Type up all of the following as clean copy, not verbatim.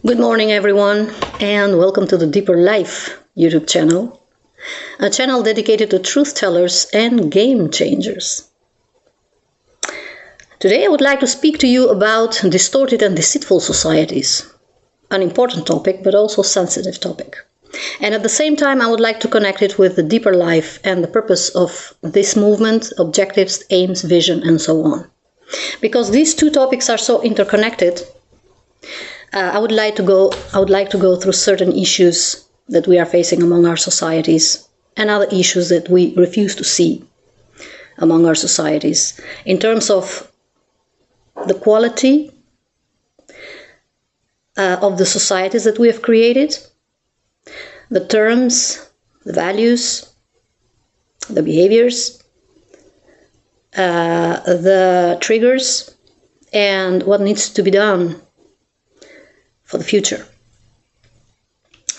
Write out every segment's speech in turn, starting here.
Good morning everyone, and welcome to the Deeper Life YouTube channel, a channel dedicated to truth tellers and game changers. Today I would like to speak to you about distorted and deceitful societies, an important topic but also sensitive topic. And at the same time I would like to connect it with the deeper life and the purpose of this movement, objectives, aims, vision and so on. Because these two topics are so interconnected, I would like to go through certain issues that we are facing among our societies and other issues that we refuse to see among our societies in terms of the quality of the societies that we have created, the terms, the values, the behaviors, the triggers, and what needs to be done for the future.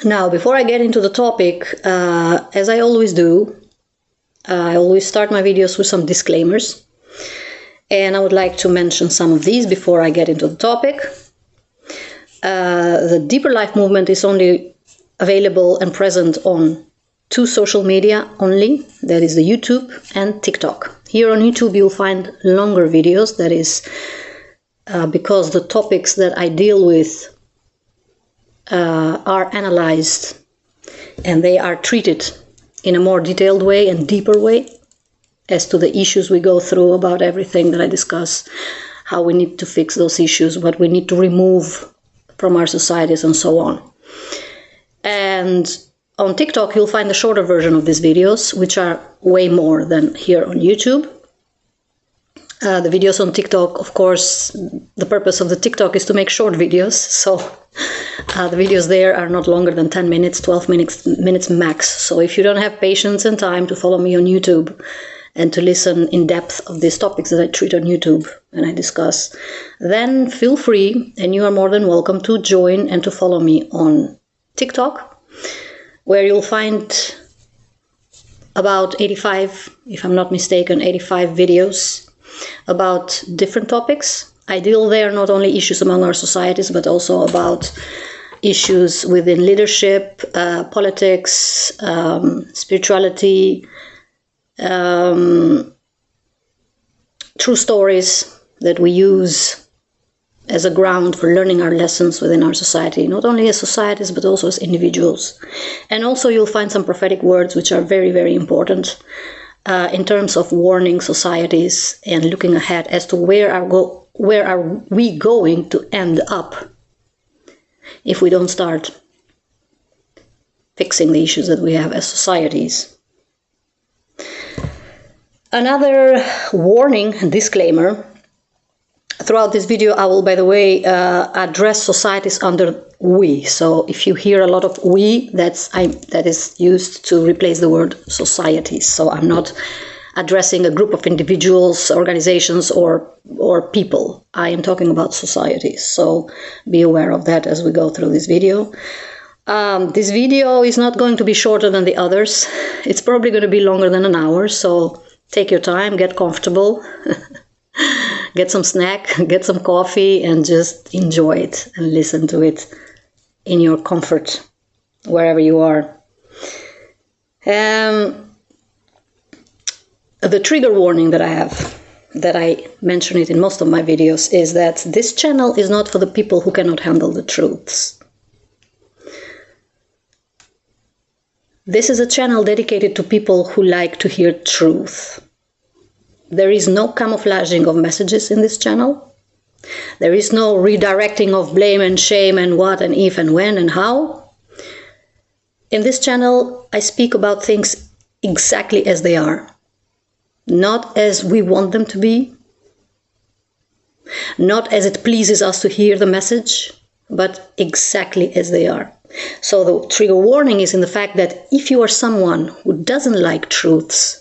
Now, before I get into the topic, as I always do, I always start my videos with some disclaimers, and I would like to mention some of these before I get into the topic. The Deeper Life movement is only available and present on two social media only, that is the YouTube and TikTok. Here on YouTube you'll find longer videos, that is because the topics that I deal with are analyzed and they are treated in a more detailed way and deeper way as to the issues we go through about everything that I discuss, how we need to fix those issues, what we need to remove from our societies and so on. And on TikTok you'll find the shorter version of these videos, which are way more than here on YouTube. The videos on TikTok, of course, the purpose of the TikTok is to make short videos, so the videos there are not longer than 10 minutes, 12 minutes max. So if you don't have patience and time to follow me on YouTube and to listen in depth of these topics that I treat on YouTube and I discuss, then feel free and you are more than welcome to join and to follow me on TikTok, where you'll find about 85, if I'm not mistaken, 85 videos about different topics. I deal there not only issues among our societies, but also about issues within leadership, politics, spirituality, true stories that we use as a ground for learning our lessons within our society, not only as societies, but also as individuals. And also you'll find some prophetic words which are very, very important in terms of warning societies and looking ahead as to where are we going to end up if we don't start fixing the issues that we have as societies. Another warning and disclaimer. Throughout this video I will, by the way, address societies under we. So if you hear a lot of we, that is used to replace the word societies. So I'm not addressing a group of individuals, organizations or people. I am talking about societies. So be aware of that as we go through this video. This video is not going to be shorter than the others. It's probably going to be longer than an hour. So take your time, get comfortable. Get some snack, get some coffee, and just enjoy it and listen to it in your comfort, wherever you are. The trigger warning that I have, that I mention it in most of my videos, is that this channel is not for the people who cannot handle the truths. This is a channel dedicated to people who like to hear truth. There is no camouflaging of messages in this channel. There is no redirecting of blame and shame and what and if and when and how. In this channel, I speak about things exactly as they are. Not as we want them to be. Not as it pleases us to hear the message, but exactly as they are. So the trigger warning is in the fact that if you are someone who doesn't like truths,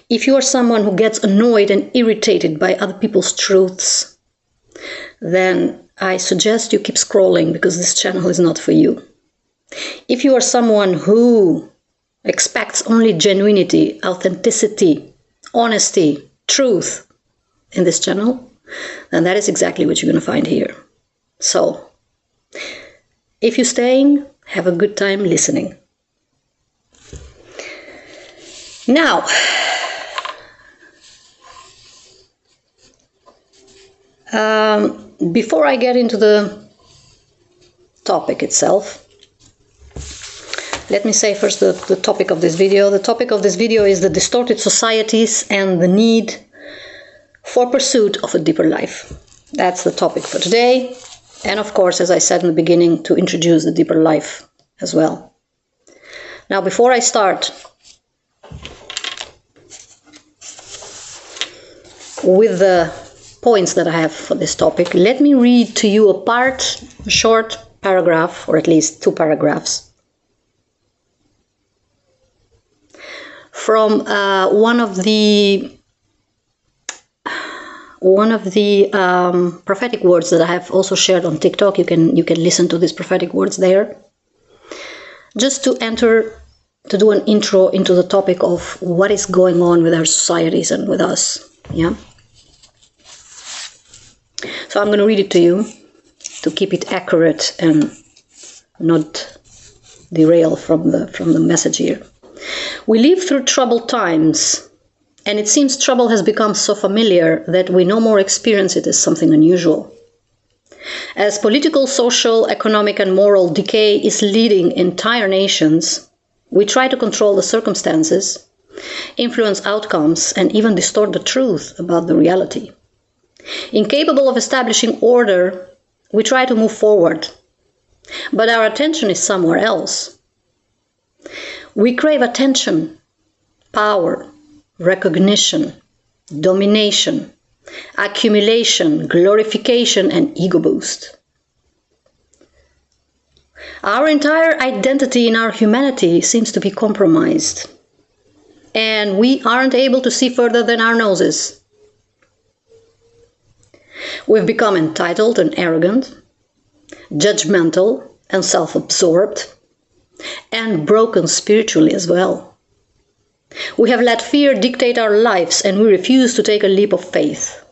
if you are someone who gets annoyed and irritated by other people's truths, then I suggest you keep scrolling, because this channel is not for you. If you are someone who expects only genuinity, authenticity, honesty, truth in this channel, then that is exactly what you're going to find here. So If you're staying, have a good time listening. Now, before I get into the topic itself, let me say first the topic of this video. The topic of this video is the distorted societies and the need for pursuit of a deeper life. That's the topic for today. And of course, as I said in the beginning, to introduce the deeper life as well. Now, before I start with the points that I have for this topic, let me read to you a short paragraph, or at least 2 paragraphs, from one of the prophetic words that I have also shared on TikTok. You can listen to these prophetic words there. Just to do an intro into the topic of what is going on with our societies and with us. Yeah. So I'm going to read it to you to keep it accurate and not derail from the message here. We live through troubled times, and it seems trouble has become so familiar that we no more experience it as something unusual. As political, social, economic, and moral decay is leading entire nations, we try to control the circumstances, influence outcomes, and even distort the truth about the reality. Incapable of establishing order, we try to move forward, but our attention is somewhere else. We crave attention, power, recognition, domination, accumulation, glorification, and ego boost. Our entire identity in our humanity seems to be compromised, and we aren't able to see further than our noses. We've become entitled and arrogant, judgmental and self-absorbed, and broken spiritually as well. We have let fear dictate our lives, and we refuse to take a leap of faith.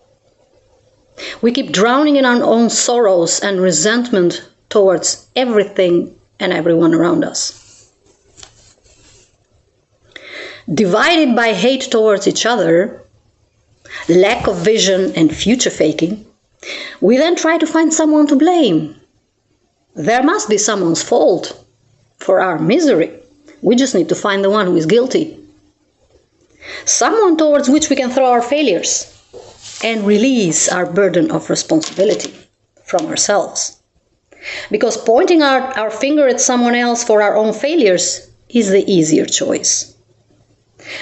We keep drowning in our own sorrows and resentment towards everything and everyone around us. Divided by hate towards each other, lack of vision and future faking, we then try to find someone to blame. There must be someone's fault for our misery. We just need to find the one who is guilty. Someone towards which we can throw our failures and release our burden of responsibility from ourselves. Because pointing our finger at someone else for our own failures is the easier choice.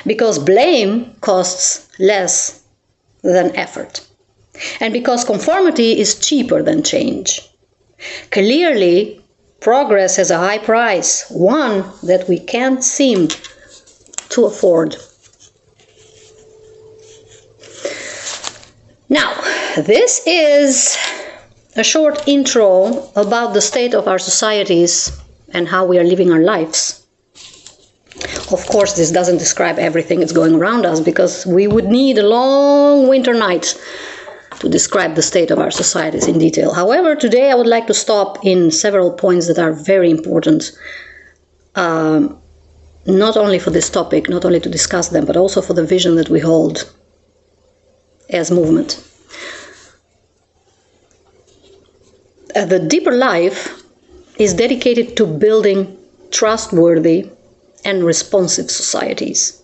Because blame costs less than effort. And because conformity is cheaper than change. Clearly, progress has a high price, one that we can't seem to afford. Now, this is a short intro about the state of our societies and how we are living our lives. Of course, this doesn't describe everything that's going around us, because we would need a long winter night to describe the state of our societies in detail. However, today I would like to stop in several points that are very important, not only for this topic, not only to discuss them, but also for the vision that we hold as movement. The deeper life is dedicated to building trustworthy and responsive societies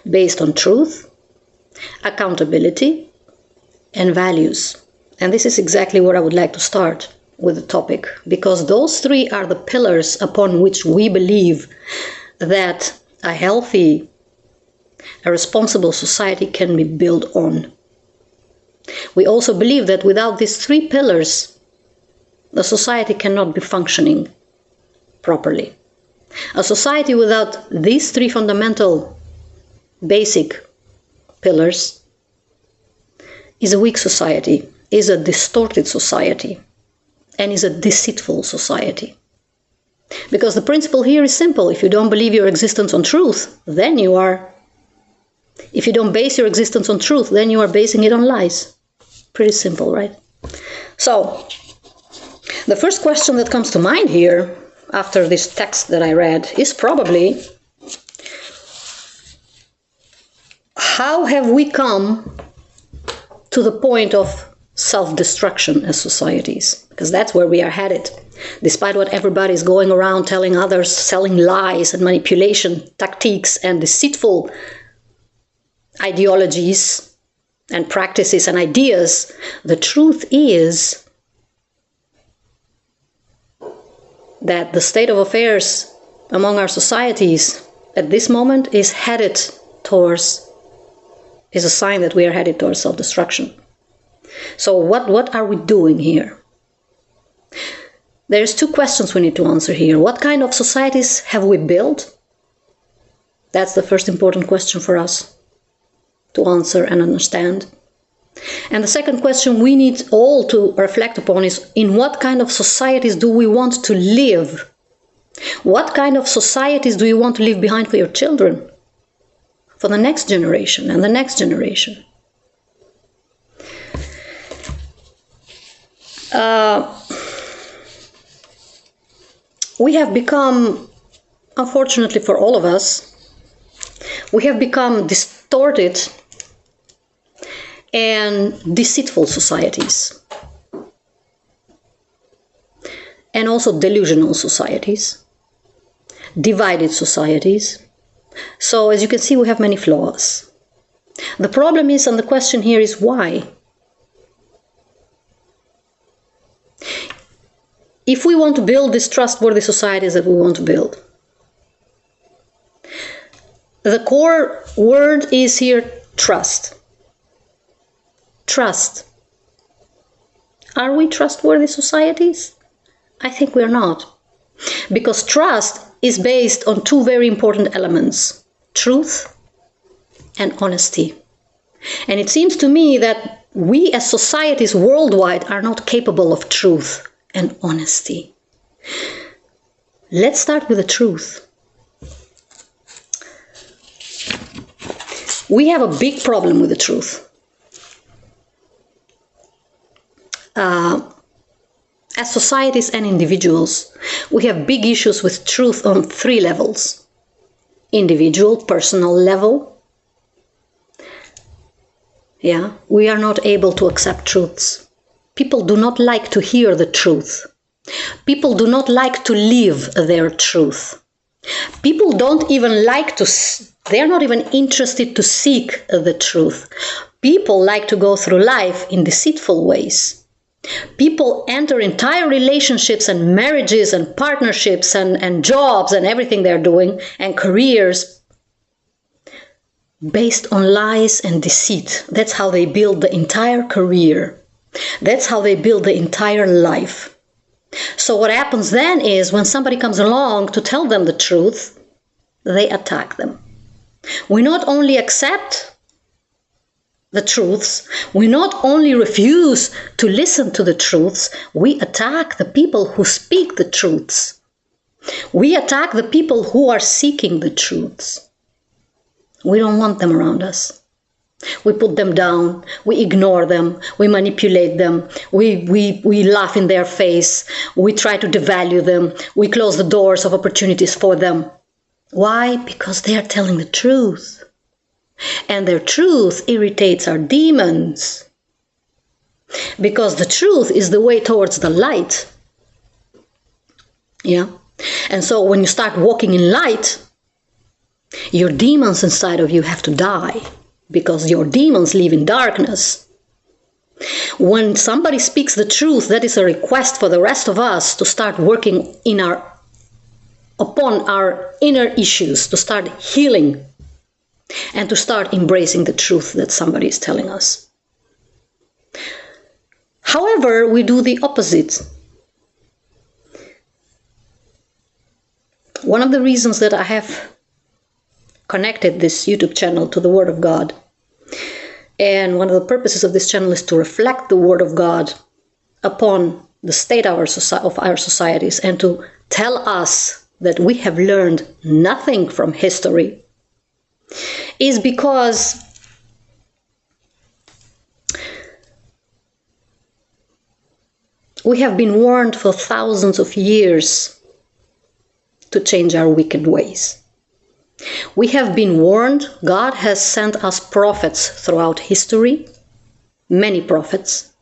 based on truth, accountability, and values. And this is exactly where I would like to start with the topic, because those three are the pillars upon which we believe that a healthy, a responsible society can be built on. We also believe that without these three pillars, the society cannot be functioning properly. A society without these three fundamental, basic pillars is a weak society, is a distorted society, and is a deceitful society. Because the principle here is simple. If you don't believe your existence on truth, then you are... If you don't base your existence on truth, then you are basing it on lies. Pretty simple, right? So, The first question that comes to mind here, after this text that I read, is probably, how have we come to the point of self-destruction as societies? Because that's where we are headed. Despite what everybody is going around telling others, selling lies and manipulation tactics and deceitful ideologies and practices and ideas, the truth is that the state of affairs among our societies at this moment is a sign that we are headed towards self-destruction. So what are we doing here? There's two questions we need to answer here. What kind of societies have we built? That's the first important question for us to answer and understand. And the second question we need all to reflect upon is, in what kind of societies do we want to live? What kind of societies do you want to leave behind for your children? For the next generation and the next generation? We have become, unfortunately for all of us, we have become distorted and deceitful societies, and also delusional societies, divided societies. So as you can see, we have many flaws. The problem is, and the question here is, why? If we want to build these trustworthy societies that we want to build, the core word is here trust. Trust. Are we trustworthy societies? I think we're not. Because trust is based on two very important elements: truth and honesty. And it seems to me that we as societies worldwide are not capable of truth and honesty. Let's start with the truth. We have a big problem with the truth. As societies and individuals, we have big issues with truth on three levels: individual, personal level. We are not able to accept truths. People do not like to hear the truth. People do not like to live their truth. People don't even like to, they are not even interested to seek the truth. People like to go through life in deceitful ways. People enter entire relationships and marriages and partnerships and jobs and everything they're doing and careers based on lies and deceit. That's how they build the entire career. That's how they build the entire life. So what happens then is, when somebody comes along to tell them the truth, they attack them. We not only accept the truths, we not only refuse to listen to the truths, we attack the people who speak the truths. We attack the people who are seeking the truths. We don't want them around us. We put them down, we ignore them, we manipulate them, we laugh in their face, we try to devalue them, we close the doors of opportunities for them. Why? Because they are telling the truth. And their truth irritates our demons. Because the truth is the way towards the light. And so when you start walking in light, your demons inside of you have to die. Because your demons live in darkness. When somebody speaks the truth, that is a request for the rest of us to start working upon our inner issues, to start healing, and to start embracing the truth that somebody is telling us. However, we do the opposite. One of the reasons that I have connected this YouTube channel to the Word of God, and one of the purposes of this channel is to reflect the Word of God upon the state of our societies, and to tell us that we have learned nothing from history, is because We have been warned for thousands of years to change our wicked ways. We have been warned. God has sent us prophets throughout history, many prophets,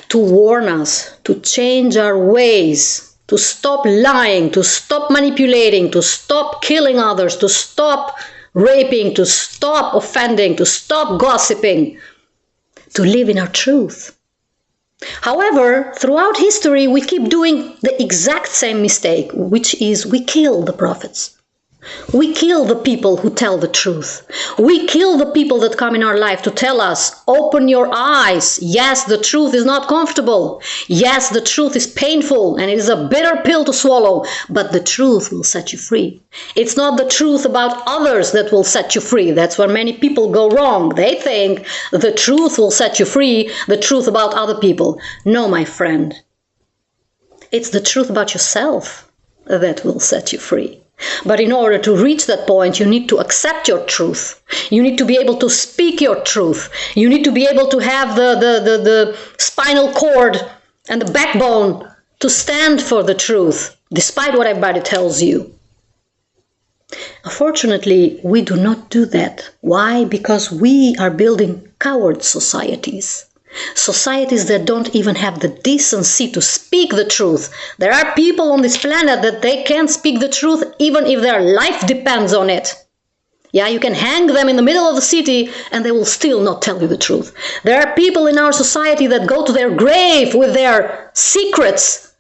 to warn us to change our ways, to stop lying, to stop manipulating, to stop killing others, to stop raping, to stop offending, to stop gossiping, to live in our truth. However, throughout history, we keep doing the exact same mistake, which is we kill the prophets. We kill the people who tell the truth. We kill the people that come in our life to tell us, open your eyes. Yes, the truth is not comfortable. Yes, the truth is painful and it is a bitter pill to swallow, but the truth will set you free. It's not the truth about others that will set you free. That's where many people go wrong. They think the truth will set you free, the truth about other people. No, my friend. It's the truth about yourself that will set you free. But in order to reach that point, you need to accept your truth. You need to be able to speak your truth. You need to be able to have the spinal cord and the backbone to stand for the truth, despite what everybody tells you. Unfortunately, we do not do that. Why? Because we are building coward societies. Societies that don't even have the decency to speak the truth. There are people on this planet that they can't speak the truth even if their life depends on it. Yeah, you can hang them in the middle of the city and they will still not tell you the truth. There are people in our society that go to their grave with their secrets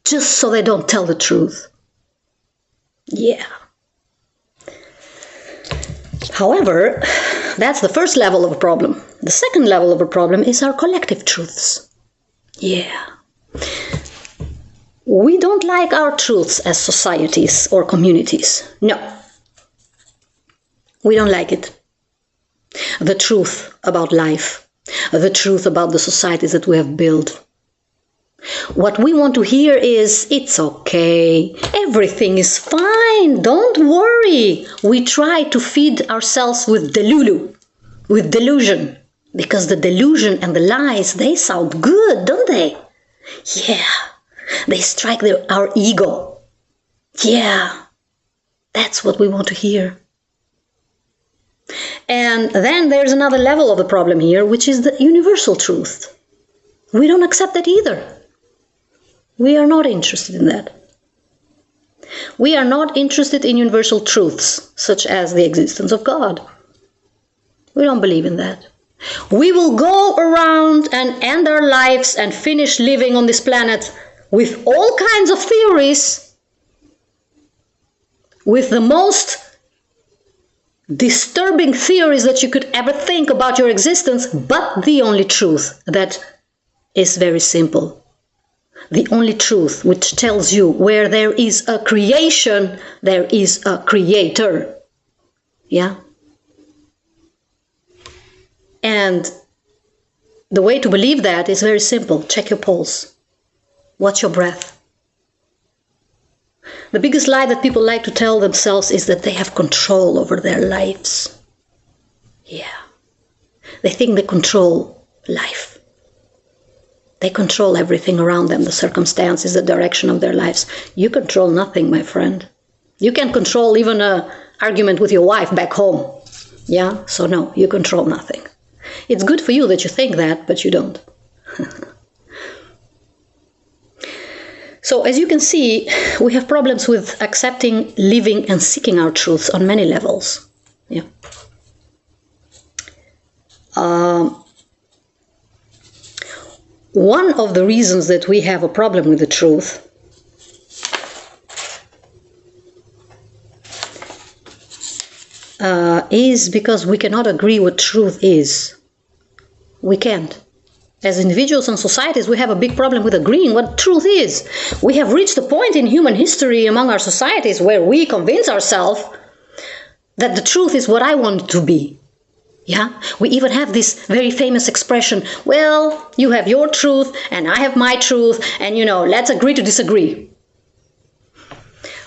just so they don't tell the truth. Yeah. However, that's the first level of a problem. The second level of a problem is our collective truths. Yeah. We don't like our truths as societies or communities. No. We don't like it. The truth about life. The truth about the societies that we have built. What we want to hear is, it's okay, everything is fine, don't worry. We try to feed ourselves with delulu, with delusion, because the delusion and the lies, they sound good, don't they? Yeah, they strike our ego. Yeah, that's what we want to hear. And then there's another level of the problem here, which is the universal truth. We don't accept that either. We are not interested in that. We are not interested in universal truths, such as the existence of God. We don't believe in that. We will go around and end our lives and finish living on this planet with all kinds of theories, with the most disturbing theories that you could ever think about your existence, but the only truth that is very simple. The only truth which tells you where there is a creation, there is a creator. Yeah? And the way to believe that is very simple. Check your pulse. Watch your breath. The biggest lie that people like to tell themselves is that they have control over their lives. Yeah. They think they control life. They control everything around them, the circumstances, the direction of their lives. You control nothing, my friend. You can't control even an argument with your wife back home. Yeah? So no, you control nothing. It's good for you that you think that, but you don't. So as you can see, we have problems with accepting, living, and seeking our truths on many levels. Yeah. One of the reasons that we have a problem with the truth is because we cannot agree what truth is. We can't. As individuals and societies, we have a big problem with agreeing what truth is. We have reached a point in human history among our societies where we convince ourselves that the truth is what I want it to be. Yeah, we even have this very famous expression, well, you have your truth and I have my truth and, let's agree to disagree.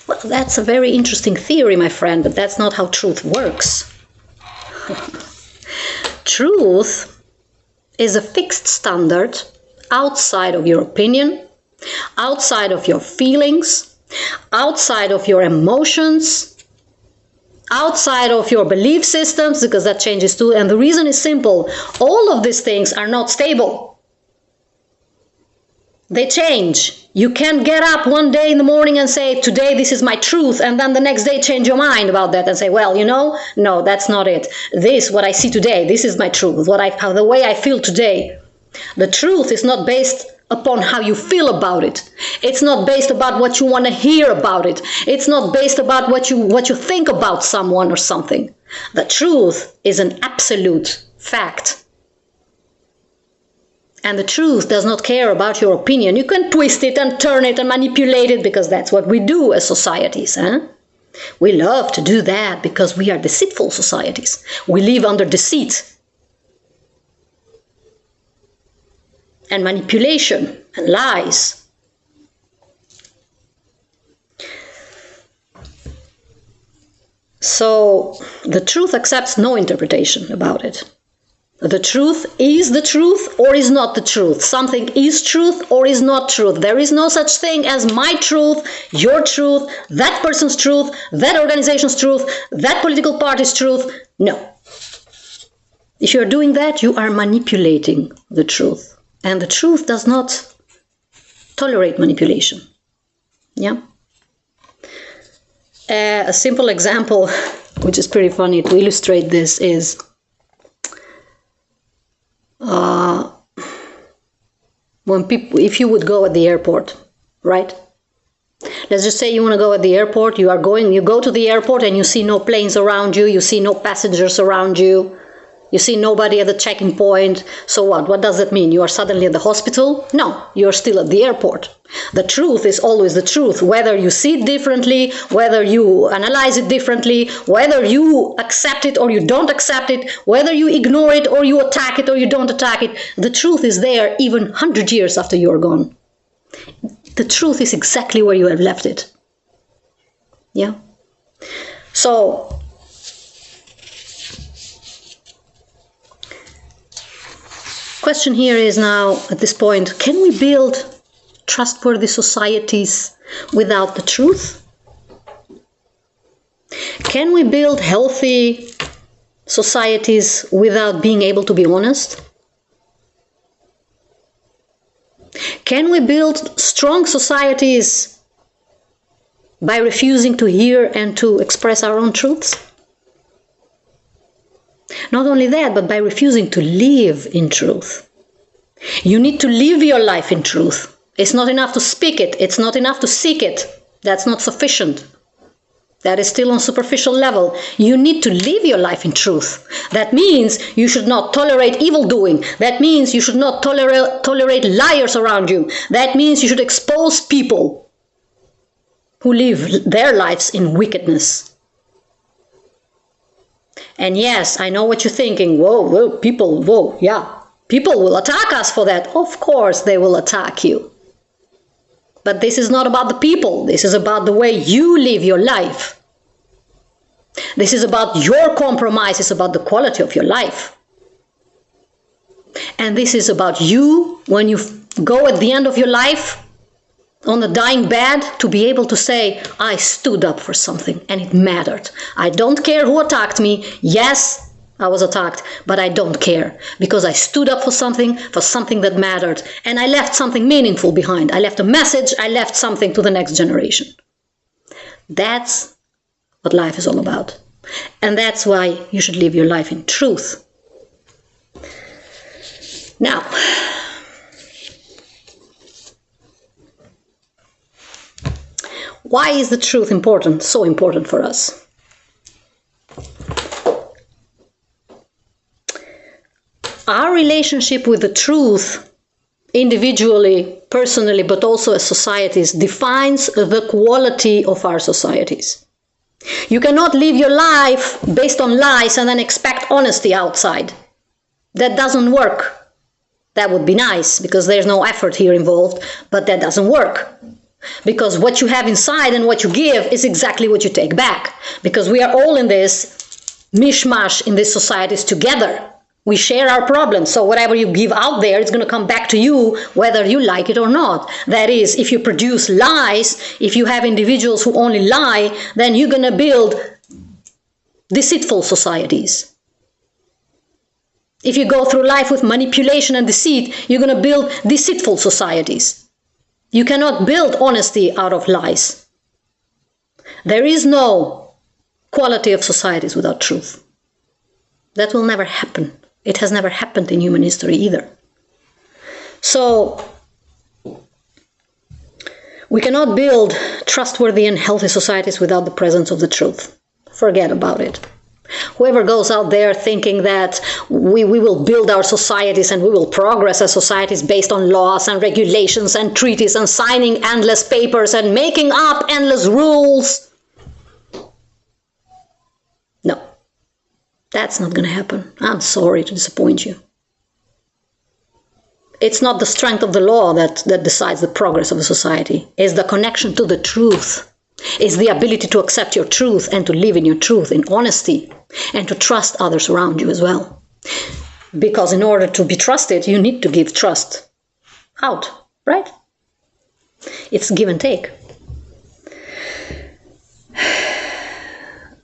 Well, that's a very interesting theory, my friend, but that's not how truth works. Truth is a fixed standard outside of your opinion, outside of your feelings, outside of your emotions, outside of your belief systems, because that changes too. And the reason is simple. All of these things are not stable. They change. You can't get up one day in the morning and say, today this is my truth, and then the next day change your mind about that and say, well, you know, no, that's not it. This, what I see today, this is my truth, the way I feel today. The truth is not based upon how you feel about it. It's not based about what you want to hear about it. It's not based about what you think about someone or something. The truth is an absolute fact. And the truth does not care about your opinion. You can twist it and turn it and manipulate it, because that's what we do as societies. We love to do that because we are deceitful societies. We live under deceit and manipulation and lies. So the truth accepts no interpretation about it. The truth is the truth or is not the truth. Something is truth or is not truth. There is no such thing as my truth, your truth, that person's truth, that organization's truth, that political party's truth. No. If you're doing that, you are manipulating the truth. And the truth does not tolerate manipulation. Yeah? A simple example, which is pretty funny to illustrate this, is if you would go at the airport, right? Let's just say you want to go at the airport, you go to the airport and you see no planes around you, you see no passengers around you, you see nobody at the checking point. So what? What does that mean? You are suddenly at the hospital? No, you're still at the airport. The truth is always the truth, whether you see it differently, whether you analyze it differently, whether you accept it or you don't accept it, whether you ignore it or you attack it or you don't attack it. The truth is there even 100 years after you're gone. The truth is exactly where you have left it. Yeah? So, question here is now, at this point, can we build trustworthy societies without the truth? Can we build healthy societies without being able to be honest? Can we build strong societies by refusing to hear and to express our own truths? Not only that, but by refusing to live in truth. You need to live your life in truth. It's not enough to speak it. It's not enough to seek it. That's not sufficient. That is still on superficial level. You need to live your life in truth. That means you should not tolerate evil doing. That means you should not tolerate liars around you. That means you should expose people who live their lives in wickedness. And yes, I know what you're thinking. People will attack us for that. Of course they will attack you. But this is not about the people. This is about the way you live your life. This is about your compromise. It's about the quality of your life. And this is about you, when you go at the end of your life, on the dying bed, to be able to say, I stood up for something and it mattered. I don't care who attacked me. Yes, I was attacked, but I don't care, because I stood up for something that mattered, and I left something meaningful behind. I left a message, I left something to the next generation. That's what life is all about. And that's why you should live your life in truth. Now, why is the truth important, so important for us? Our relationship with the truth, individually, personally, but also as societies, defines the quality of our societies. You cannot live your life based on lies and then expect honesty outside. That doesn't work. That would be nice, because there's no effort here involved, but that doesn't work. Because what you have inside and what you give is exactly what you take back. Because we are all in this mishmash in these societies together. We share our problems, so whatever you give out there, it's going to come back to you whether you like it or not. That is, if you produce lies, if you have individuals who only lie, then you're going to build deceitful societies. If you go through life with manipulation and deceit, you're going to build deceitful societies. You cannot build honesty out of lies. There is no quality of societies without truth. That will never happen. It has never happened in human history either. So, we cannot build trustworthy and healthy societies without the presence of the truth. Forget about it. Whoever goes out there thinking that we will build our societies and we will progress as societies based on laws and regulations and treaties and signing endless papers and making up endless rules. No, that's not going to happen. I'm sorry to disappoint you. It's not the strength of the law that decides the progress of a society. It's the connection to the truth. It's the ability to accept your truth and to live in your truth in honesty and to trust others around you as well. Because in order to be trusted, you need to give trust out, right? It's give and take.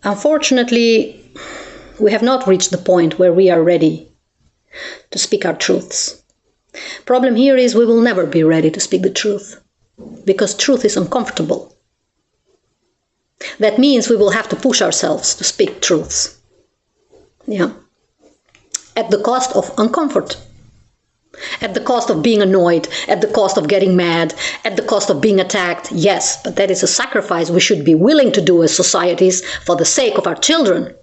Unfortunately, we have not reached the point where we are ready to speak our truths. Problem here is we will never be ready to speak the truth because truth is uncomfortable. That means we will have to push ourselves to speak truths. Yeah. At the cost of uncomfort. At the cost of being annoyed. At the cost of getting mad. At the cost of being attacked. Yes, but that is a sacrifice we should be willing to do as societies for the sake of our children.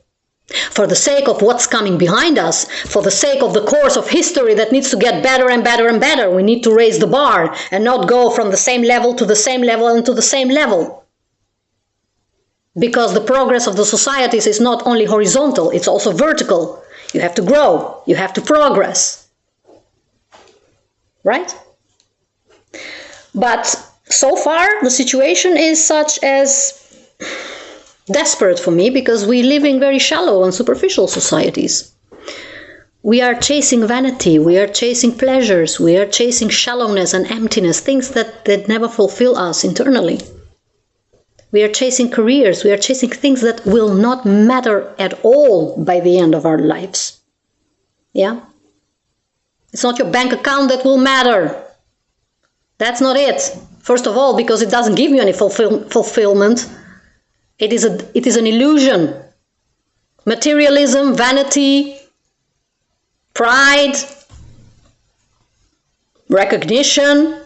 For the sake of what's coming behind us. For the sake of the course of history that needs to get better and better and better. We need to raise the bar and not go from the same level to the same level and to the same level. Because the progress of the societies is not only horizontal, it's also vertical. You have to grow, you have to progress. Right? But so far, the situation is such as desperate for me because we live in very shallow and superficial societies. We are chasing vanity, we are chasing pleasures, we are chasing shallowness and emptiness, things that never fulfill us internally. We are chasing careers, we are chasing things that will not matter at all by the end of our lives. Yeah? It's not your bank account that will matter. That's not it. First of all, because it doesn't give you any fulfillment. It is an illusion. Materialism, vanity, pride, recognition,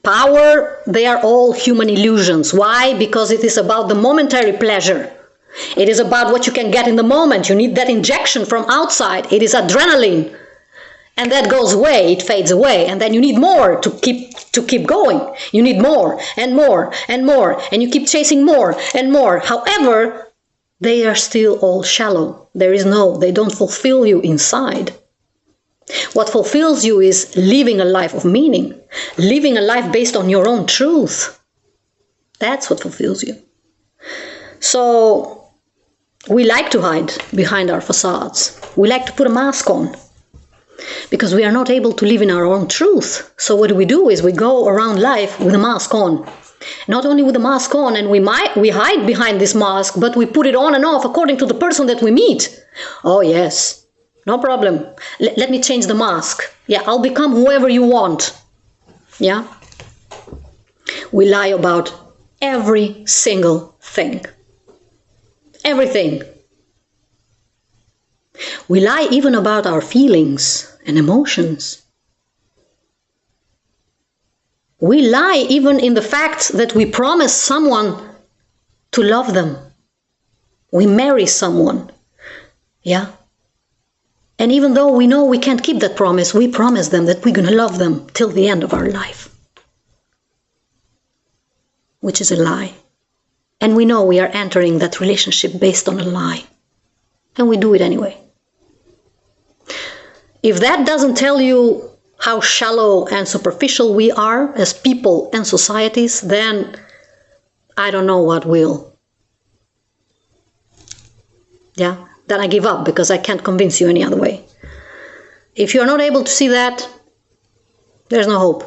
power, they are all human illusions. Why? Because it is about the momentary pleasure. It is about what you can get in the moment. You need that injection from outside. It is adrenaline. And that goes away, it fades away. And then you need more to keep going. You need more and more and more. And you keep chasing more and more. However, they are still all shallow. They don't fulfill you inside. What fulfills you is living a life of meaning, living a life based on your own truth. That's what fulfills you. So we like to hide behind our facades. We like to put a mask on because we are not able to live in our own truth. So what we do is we go around life with a mask on. Not only with a mask on, and we hide behind this mask, but we put it on and off according to the person that we meet. Oh yes. No problem. Let me change the mask. Yeah, I'll become whoever you want. Yeah? We lie about every single thing. Everything. We lie even about our feelings and emotions. We lie even in the fact that we promise someone to love them. We marry someone. Yeah? And even though we know we can't keep that promise, we promise them that we're going to love them till the end of our life. Which is a lie. And we know we are entering that relationship based on a lie. And we do it anyway. If that doesn't tell you how shallow and superficial we are as people and societies, then I don't know what will. Yeah? Then I give up because I can't convince you any other way. If you're not able to see that, there's no hope.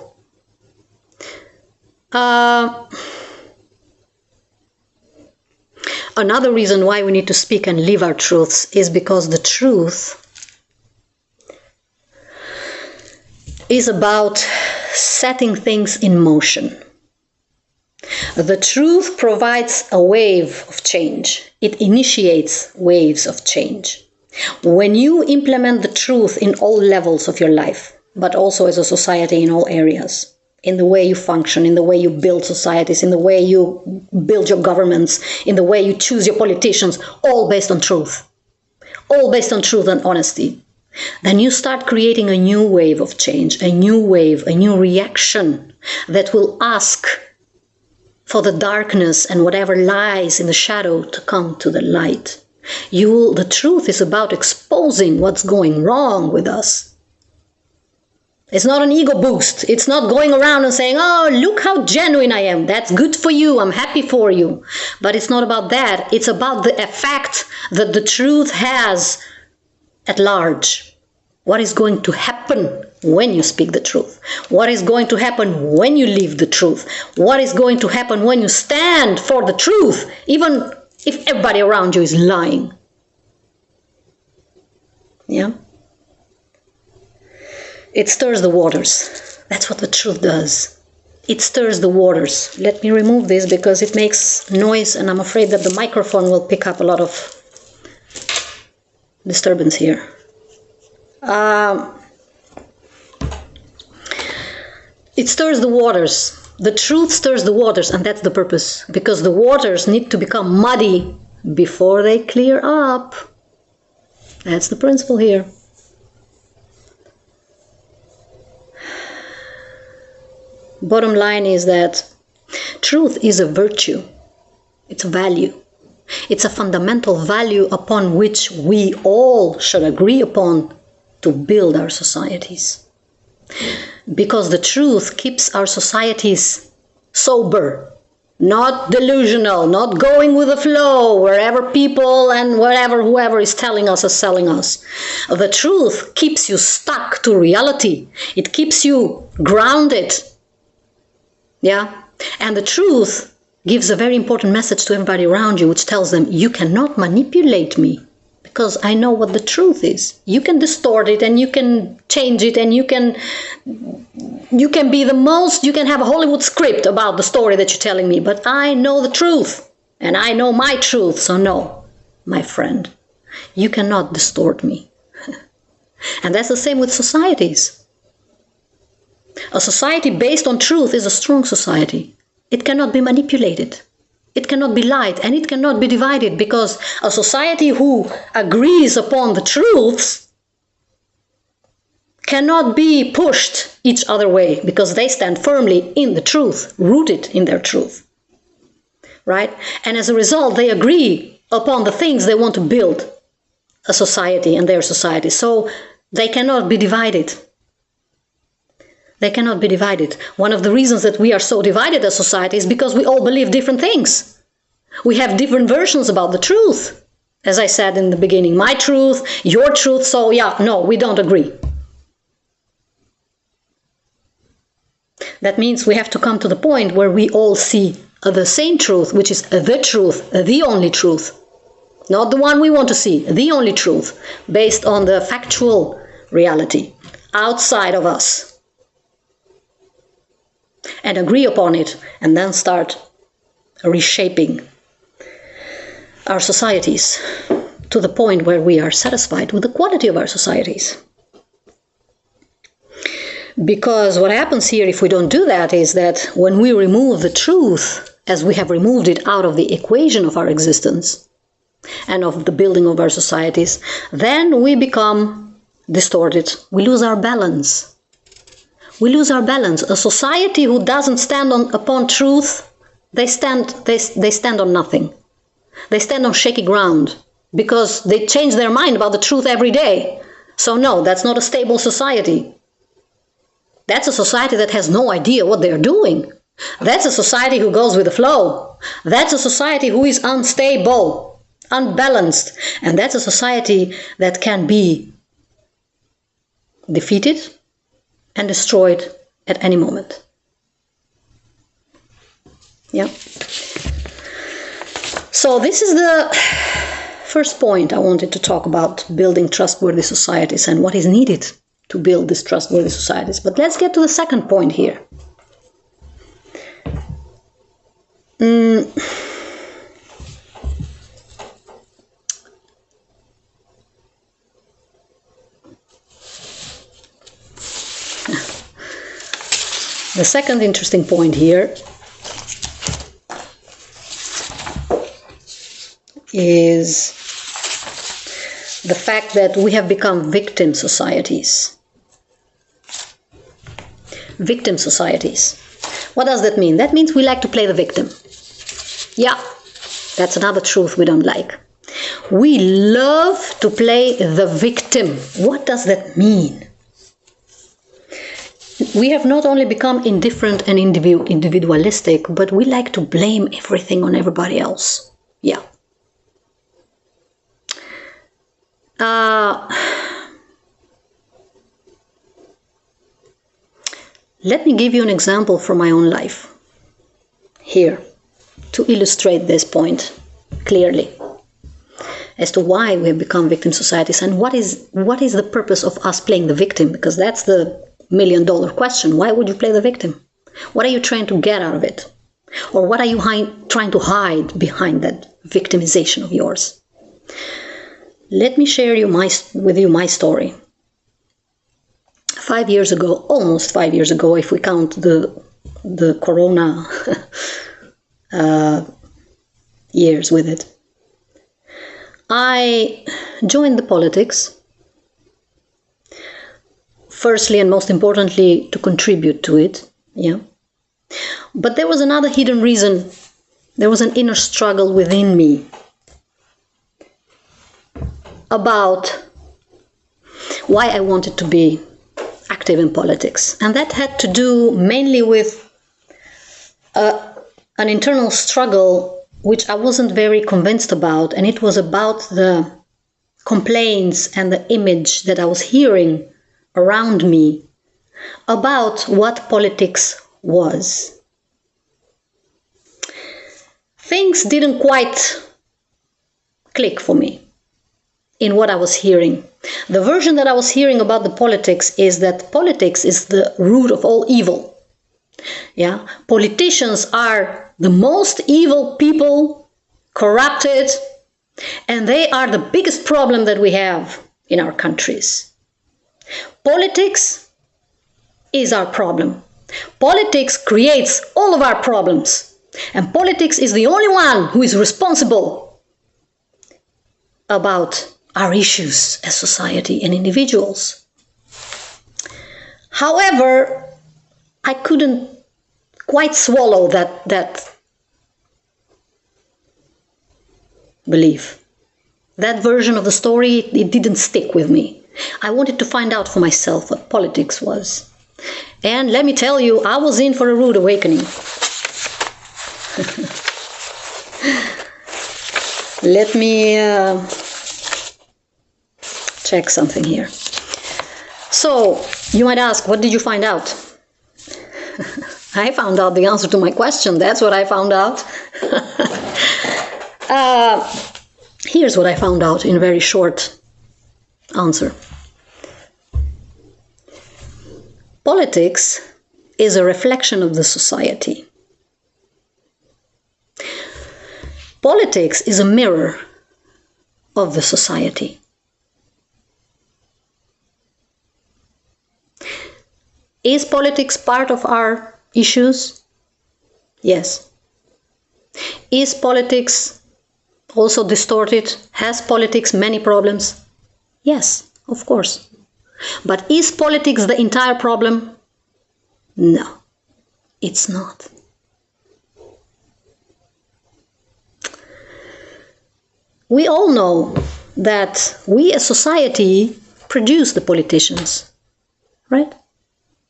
Another reason why we need to speak and live our truths is because the truth is about setting things in motion. The truth provides a wave of change. It initiates waves of change. When you implement the truth in all levels of your life, but also as a society in all areas, in the way you function, in the way you build societies, in the way you build your governments, in the way you choose your politicians, all based on truth. All based on truth and honesty. Then you start creating a new wave of change, a new wave, a new reaction that will ask for the darkness and whatever lies in the shadow to come to the light. The truth is about exposing what's going wrong with us. It's not an ego boost. It's not going around and saying, oh, look how genuine I am. That's good for you. I'm happy for you. But it's not about that. It's about the effect that the truth has at large. What is going to happen when you speak the truth? What is going to happen when you live the truth? What is going to happen when you stand for the truth, even if everybody around you is lying? Yeah? It stirs the waters. That's what the truth does. It stirs the waters. Let me remove this because it makes noise and I'm afraid that the microphone will pick up a lot of disturbance here. It stirs the waters. The truth stirs the waters, and that's the purpose. Because the waters need to become muddy before they clear up. That's the principle here. Bottom line is that truth is a virtue. It's a value. It's a fundamental value upon which we all should agree upon to build our societies. Because the truth keeps our societies sober, not delusional, not going with the flow wherever people and whoever is telling us is selling us. The truth keeps you stuck to reality. It keeps you grounded. Yeah? And the truth gives a very important message to everybody around you, which tells them, you cannot manipulate me because I know what the truth is. You can distort it and you can change it and you can be the most, you can have a Hollywood script about the story that you're telling me, but I know the truth and I know my truth. So no, my friend, you cannot distort me. And that's the same with societies. A society based on truth is a strong society. It cannot be manipulated. It cannot be lied, and it cannot be divided, because a society who agrees upon the truths cannot be pushed each other way, because they stand firmly in the truth, rooted in their truth. Right? And as a result, they agree upon the things they want to build a society and their society. So they cannot be divided. They cannot be divided. One of the reasons that we are so divided as society is because we all believe different things. We have different versions about the truth. As I said in the beginning, my truth, your truth, so yeah, no, we don't agree. That means we have to come to the point where we all see the same truth, which is the truth, the only truth. Not the one we want to see, the only truth, based on the factual reality outside of us. And agree upon it, and then start reshaping our societies to the point where we are satisfied with the quality of our societies. Because what happens here if we don't do that is that when we remove the truth, as we have removed it out of the equation of our existence and of the building of our societies, then we become distorted. We lose our balance. We lose our balance. A society who doesn't stand upon truth, they stand on nothing. They stand on shaky ground because they change their mind about the truth every day. So no, that's not a stable society. That's a society that has no idea what they're doing. That's a society who goes with the flow. That's a society who is unstable, unbalanced. And that's a society that can be defeated and destroyed at any moment. Yeah. So this is the first point I wanted to talk about, building trustworthy societies and what is needed to build these trustworthy societies. But let's get to the second point here. The second interesting point here is the fact that we have become victim societies. Victim societies. What does that mean? That means we like to play the victim. Yeah, that's another truth we don't like. We love to play the victim. What does that mean? We have not only become indifferent and individualistic, but we like to blame everything on everybody else. Yeah. Let me give you an example from my own life here to illustrate this point clearly as to why we have become victim societies and what is the purpose of us playing the victim, because that's the million-dollar question. Why would you play the victim? What are you trying to get out of it? Or what are you trying to hide behind that victimization of yours? Let me share with you my story. 5 years ago, almost 5 years ago, if we count the corona years with it, I joined the politics. Firstly and most importantly, to contribute to it, yeah. But there was another hidden reason. There was an inner struggle within me about why I wanted to be active in politics. And that had to do mainly with an internal struggle which I wasn't very convinced about, and it was about the complaints and the image that I was hearing around me about what politics was. Things didn't quite click for me in what I was hearing. The version that I was hearing about the politics is that politics is the root of all evil. Yeah, politicians are the most evil people, corrupted, and they are the biggest problem that we have in our countries. Politics is our problem. Politics creates all of our problems, and politics is the only one who is responsible about our issues as society and individuals. However, I couldn't quite swallow that belief. That version of the story, it didn't stick with me. I wanted to find out for myself what politics was. And let me tell you, I was in for a rude awakening. Let me check something here. So, you might ask, what did you find out? I found out the answer to my question. That's what I found out. Here's what I found out in a very short answer. Politics is a reflection of the society. Politics is a mirror of the society. Is politics part of our issues? Yes. Is politics also distorted? Has politics many problems? Yes, of course. But is politics the entire problem? No, it's not. We all know that we as society produce the politicians, right?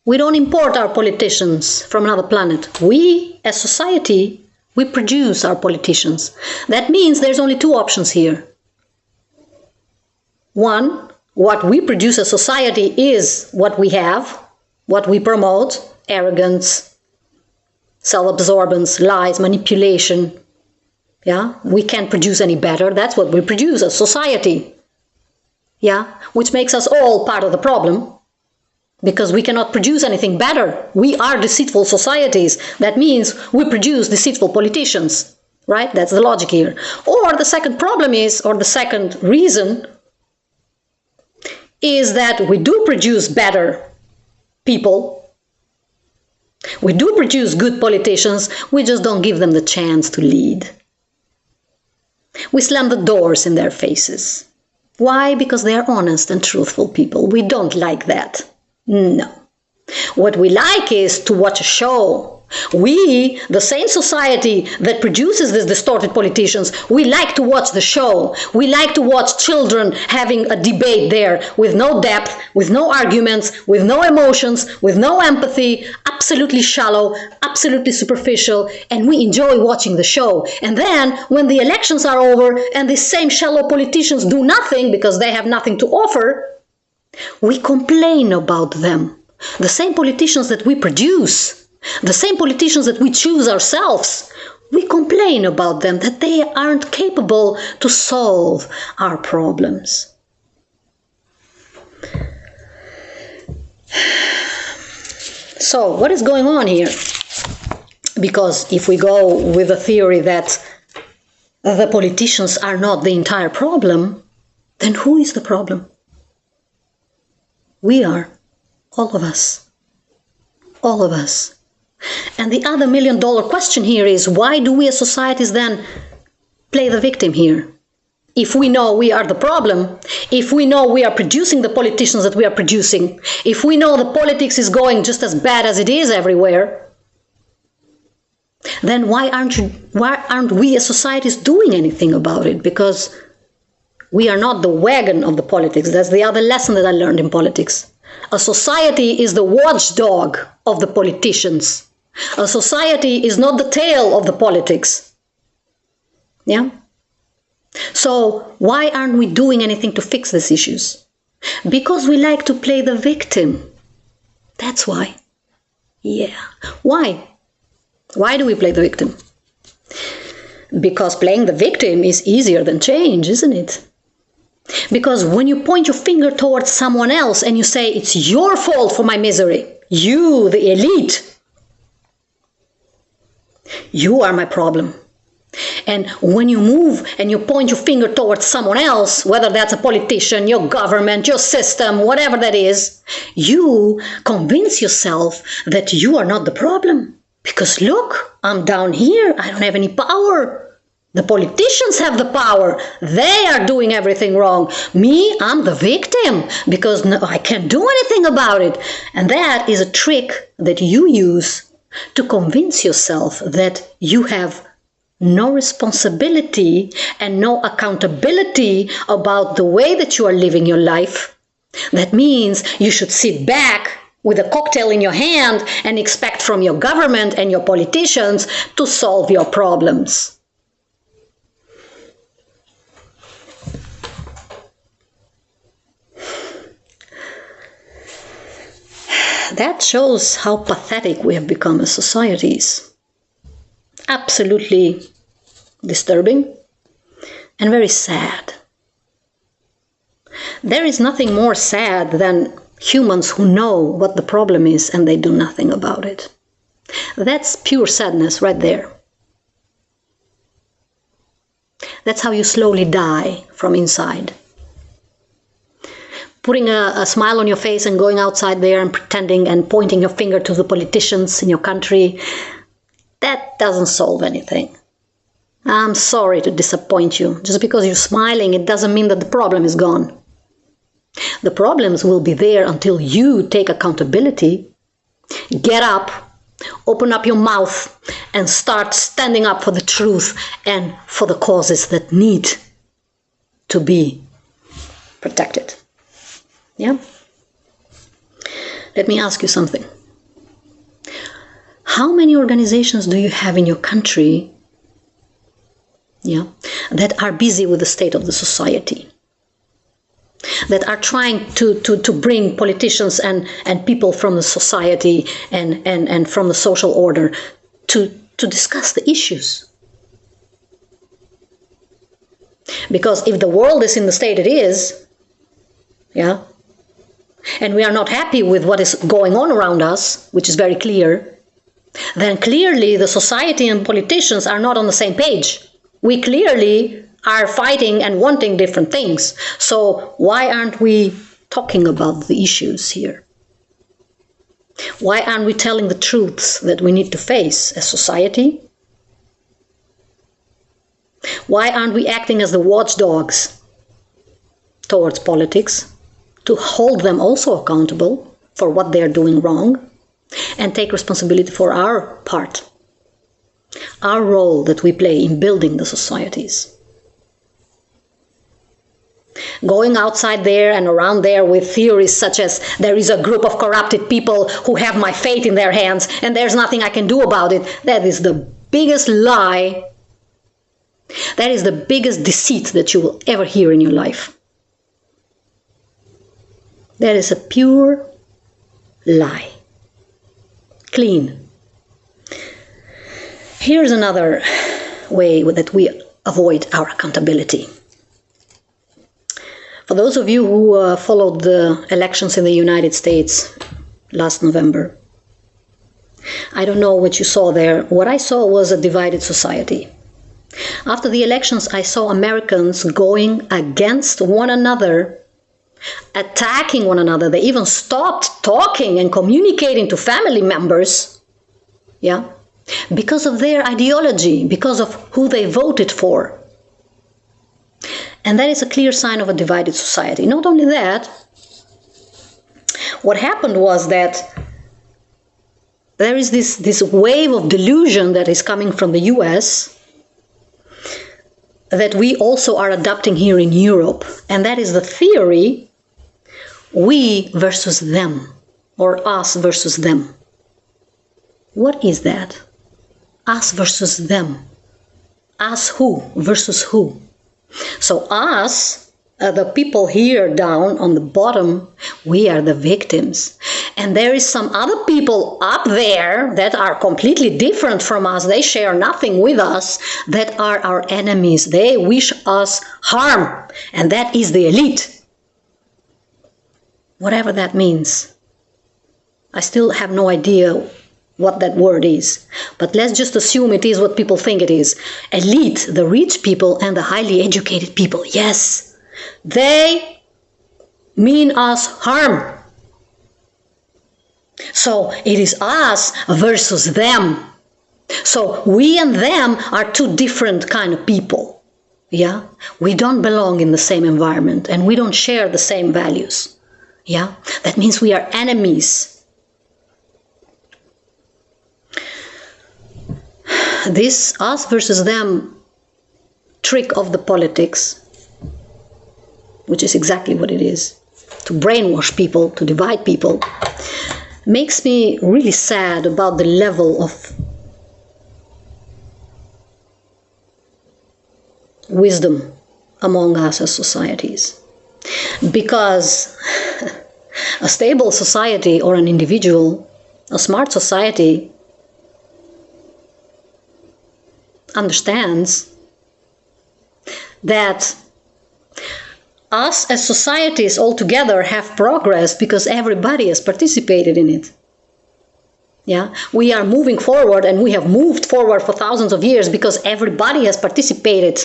We don't import our politicians from another planet. We as society, we produce our politicians. That means there's only two options here. One, what we produce as society is what we have, what we promote: arrogance, self-absorbance, lies, manipulation. Yeah, we can't produce any better. That's what we produce as society. Yeah, which makes us all part of the problem, because we cannot produce anything better. We are deceitful societies. That means we produce deceitful politicians, right? That's the logic here. Or the second problem is, or the second reason is that we do produce better people. We do produce good politicians. We just don't give them the chance to lead. We slam the doors in their faces. Why? Because they are honest and truthful people. We don't like that. No. What we like is to watch a show. We, the same society that produces these distorted politicians, we like to watch the show. We like to watch children having a debate there with no depth, with no arguments, with no emotions, with no empathy, absolutely shallow, absolutely superficial, and we enjoy watching the show. And then, when the elections are over and these same shallow politicians do nothing because they have nothing to offer, we complain about them. The same politicians that we produce, the same politicians that we choose ourselves, we complain about them, that they aren't capable to solve our problems. So, what is going on here? Because if we go with the theory that the politicians are not the entire problem, then who is the problem? We are. All of us. All of us. And the other million-dollar question here is, why do we as societies then play the victim here? If we know we are the problem, if we know we are producing the politicians that we are producing, if we know the politics is going just as bad as it is everywhere, then why aren't we as societies doing anything about it? Because we are not the wagon of the politics. That's the other lesson that I learned in politics. A society is the watchdog of the politicians. A society is not the tail of the politics. Yeah? So why aren't we doing anything to fix these issues? Because we like to play the victim. That's why. Yeah. Why? Why do we play the victim? Because playing the victim is easier than change, isn't it? Because when you point your finger towards someone else and you say, it's your fault for my misery, you, the elite, you are my problem. And when you move and you point your finger towards someone else, whether that's a politician, your government, your system, whatever that is, you convince yourself that you are not the problem. Because look, I'm down here, I don't have any power. The politicians have the power. They are doing everything wrong. Me, I'm the victim because no, I can't do anything about it. And that is a trick that you use to convince yourself that you have no responsibility and no accountability about the way that you are living your life. That means you should sit back with a cocktail in your hand and expect from your government and your politicians to solve your problems. That shows how pathetic we have become as societies. Absolutely disturbing and very sad. There is nothing more sad than humans who know what the problem is and they do nothing about it. That's pure sadness right there. That's how you slowly die from inside. Putting a smile on your face and going outside there and pretending and pointing your finger to the politicians in your country, that doesn't solve anything. I'm sorry to disappoint you. Just because you're smiling, it doesn't mean that the problem is gone. The problems will be there until you take accountability, get up, open up your mouth, and start standing up for the truth and for the causes that need to be protected. Yeah? Let me ask you something. How many organizations do you have in your country, that are busy with the state of the society? that are trying to bring politicians and people from the society and from the social order to discuss the issues. Because if the world is in the state it is, yeah, and we are not happy with what is going on around us, which is very clear, then clearly the society and politicians are not on the same page. We clearly are fighting and wanting different things. So why aren't we talking about the issues here? Why aren't we telling the truths that we need to face as society? Why aren't we acting as the watchdogs towards politics to hold them also accountable for what they are doing wrong and take responsibility for our part, our role that we play in building the societies? Going outside there and around there with theories such as there is a group of corrupted people who have my fate in their hands and there's nothing I can do about it, that is the biggest lie. That is the biggest deceit that you will ever hear in your life. That is a pure lie. Clean. Here's another way that we avoid our accountability. For those of you who followed the elections in the United States last November, I don't know what you saw there. What I saw was a divided society. After the elections, I saw Americans going against one another, attacking one another. They even stopped talking and communicating to family members, yeah, because of their ideology, because of who they voted for. And that is a clear sign of a divided society. Not only that, what happened was that there is this wave of delusion that is coming from the US that we also are adopting here in Europe. And that is the theory, we versus them, or us versus them. What is that? Us versus them. Us who versus who? So us, the people here down on the bottom, we are the victims. And there is some other people up there that are completely different from us. They share nothing with us, that are our enemies. They wish us harm. And that is the elite. Whatever that means. I still have no idea what that word is. But let's just assume it is what people think it is. Elite, the rich people and the highly educated people. Yes, they mean us harm. So it is us versus them. So we and them are two different kind of people. Yeah, we don't belong in the same environment and we don't share the same values. Yeah, that means we are enemies. This us versus them trick of the politics, which is exactly what it is, to brainwash people, to divide people, makes me really sad about the level of wisdom among us as societies. Because a stable society or an individual, a smart society, understands that us as societies altogether have progressed because everybody has participated in it. Yeah, we are moving forward and we have moved forward for thousands of years because everybody has participated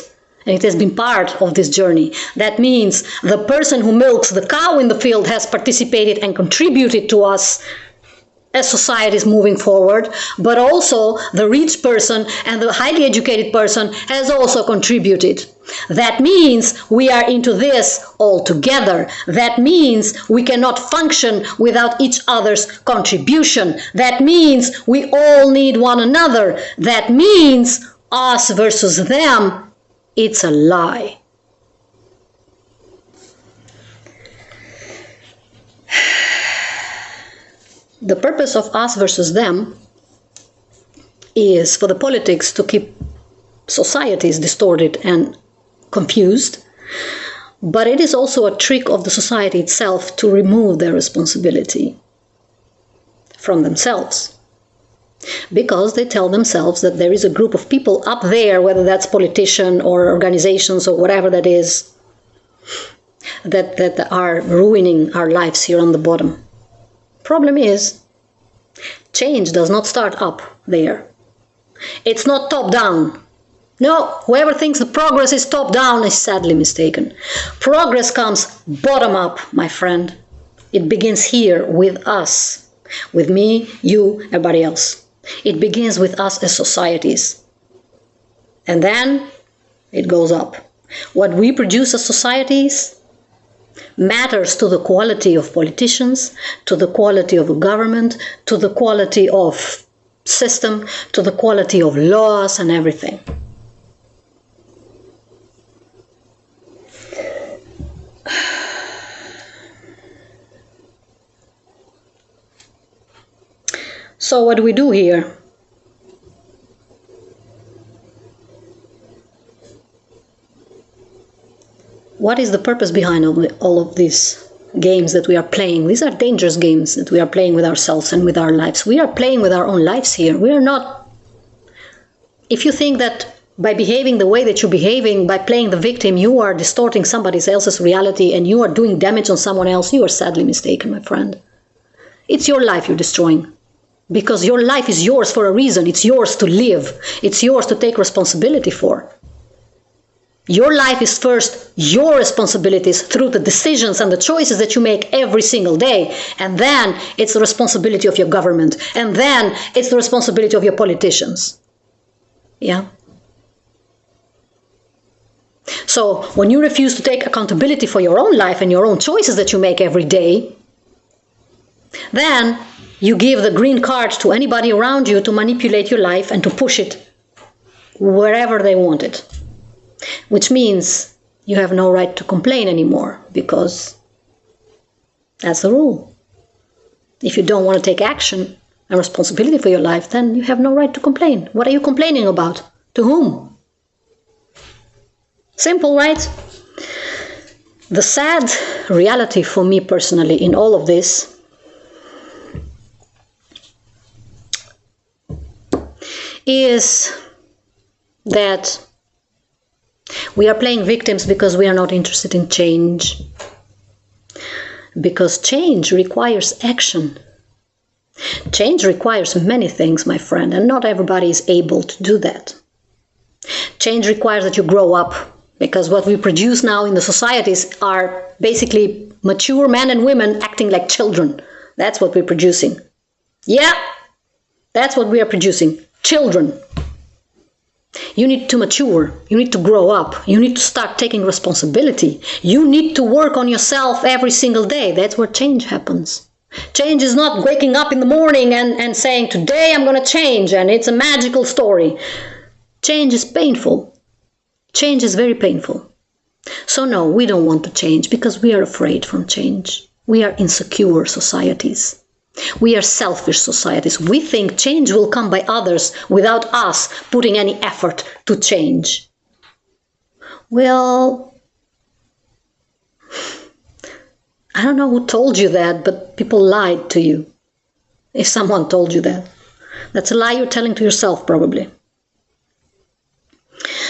and it has been part of this journey. That means the person who milks the cow in the field has participated and contributed to us as society is moving forward, but also the rich person and the highly educated person has also contributed. That means we are into this all together. That means we cannot function without each other's contribution. That means we all need one another. That means us versus them. It's a lie. The purpose of us versus them is for the politics to keep societies distorted and confused, But it is also a trick of the society itself to remove their responsibility from themselves. Because they tell themselves that there is a group of people up there, whether that's politicians or organizations or whatever that is, that are ruining our lives here on the bottom. Problem is, change does not start up there. It's not top down. No, whoever thinks the progress is top down is sadly mistaken. Progress comes bottom up, my friend. It begins here with us, with me, you, everybody else. It begins with us as societies. And then it goes up. What we produce as societies matters to the quality of politicians, to the quality of a government, to the quality of system, to the quality of laws and everything. So what do we do here? What is the purpose behind all of these games that we are playing? These are dangerous games that we are playing with ourselves and with our lives. We are playing with our own lives here. We are not... If you think that by behaving the way that you're behaving, by playing the victim, you are distorting somebody else's reality and you are doing damage on someone else, you are sadly mistaken, my friend. It's your life you're destroying. Because your life is yours for a reason. It's yours to live. It's yours to take responsibility for. Your life is first your responsibilities through the decisions and the choices that you make every single day. And then it's the responsibility of your government. And then it's the responsibility of your politicians. Yeah? So when you refuse to take accountability for your own life and your own choices that you make every day, then you give the green card to anybody around you to manipulate your life and to push it wherever they want it. Which means you have no right to complain anymore, because that's the rule. If you don't want to take action and responsibility for your life, then you have no right to complain. What are you complaining about? To whom? Simple, right? The sad reality for me personally in all of this is that we are playing victims because we are not interested in change. Because change requires action. Change requires many things, my friend, and not everybody is able to do that. Change requires that you grow up, because what we produce now in the societies are basically mature men and women acting like children. That's what we're producing. Yeah, that's what we are producing. Children. You need to mature. You need to grow up. You need to start taking responsibility. You need to work on yourself every single day. That's where change happens. Change is not waking up in the morning and saying, today I'm going to change, and it's a magical story. Change is painful. Change is very painful. So no, we don't want to change because we are afraid from change. We are insecure societies. We are selfish societies. We think change will come by others without us putting any effort to change. Well, I don't know who told you that, but people lied to you. If someone told you that. That's a lie you're telling to yourself, probably.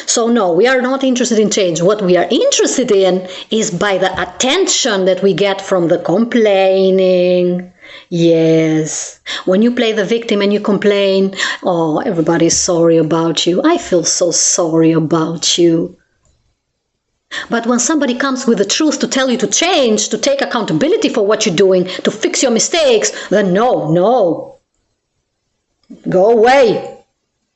So no, we are not interested in change. What we are interested in is by the attention that we get from the complaining. Yes, when you play the victim and you complain, oh, everybody's sorry about you. I feel so sorry about you. But when somebody comes with the truth to tell you to change, to take accountability for what you're doing, to fix your mistakes, then no. Go away.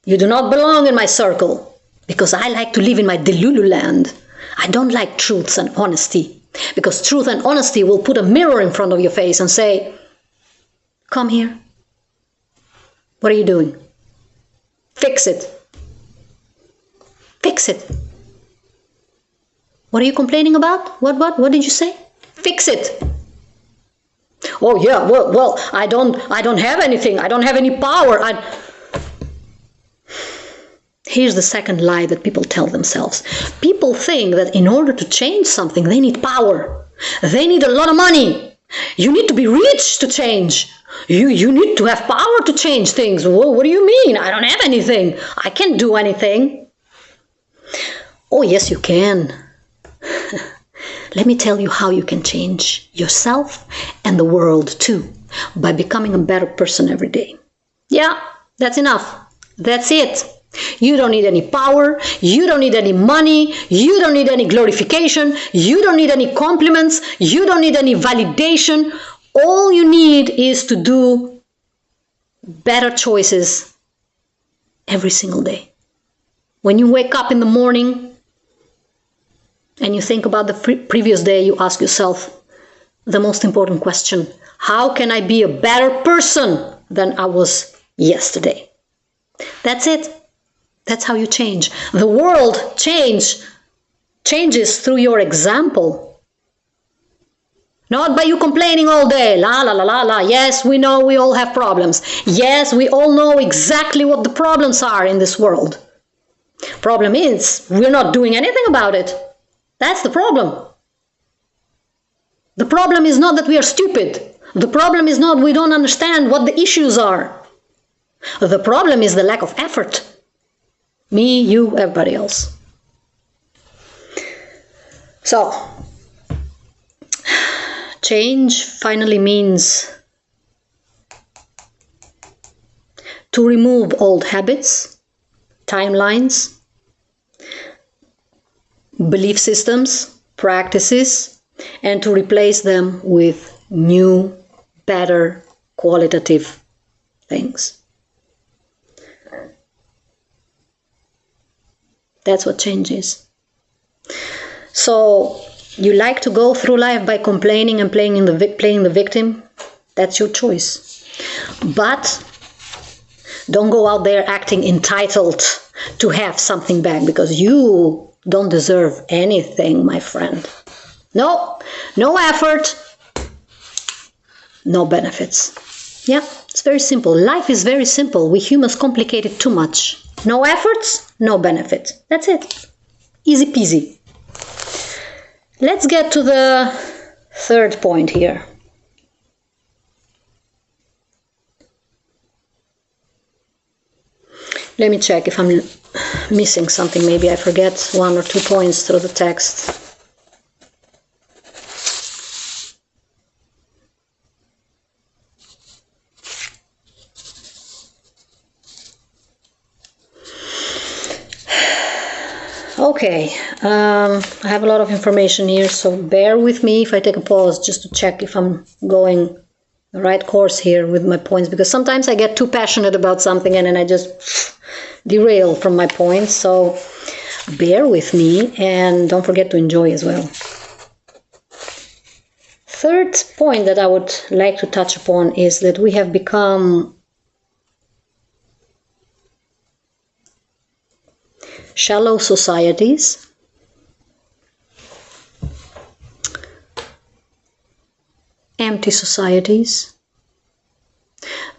You do not belong in my circle. Because I like to live in my Delulu land. I don't like truths and honesty. Because truth and honesty will put a mirror in front of your face and say, come here. What are you doing? Fix it. Fix it. What are you complaining about? What did you say? Fix it. Oh yeah, well, I don't have anything. I don't have any power. Here's the second lie that people tell themselves. People think that in order to change something, they need power. They need a lot of money. You need to be rich to change. You need to have power to change things. Well, what do you mean? I don't have anything. I can't do anything. Oh, yes, you can. Let me tell you how you can change yourself and the world too, by becoming a better person every day. Yeah, that's enough. That's it. You don't need any power. You don't need any money. You don't need any glorification. You don't need any compliments. You don't need any validation. All you need is to do better choices every single day. When you wake up in the morning and you think about the previous day, you ask yourself the most important question: how can I be a better person than I was yesterday? That's it. That's how you change. The world changes through your example. Not by you complaining all day. La la la la la. Yes, we know we all have problems. Yes, we all know exactly what the problems are in this world. Problem is, we're not doing anything about it. That's the problem. The problem is not that we are stupid. The problem is not we don't understand what the issues are. The problem is the lack of effort. Me, you, everybody else. So, change finally means to remove old habits, timelines, belief systems, practices, and to replace them with new, better, qualitative things. That's what change is. So, you like to go through life by complaining and playing the victim? That's your choice. But don't go out there acting entitled to have something back, because you don't deserve anything, my friend. No effort, no benefits. Yeah, it's very simple. Life is very simple. We humans complicate it too much. No efforts, no benefits. That's it. Easy peasy. Let's get to the third point here. Let me check if I'm missing something. Maybe I forget 1 or 2 points through the text. Okay, I have a lot of information here, so bear with me if I take a pause just to check if I'm going the right course here with my points, because sometimes I get too passionate about something and then I just derail from my points. So bear with me and don't forget to enjoy as well. Third point that I would like to touch upon is that we have become shallow societies, empty societies,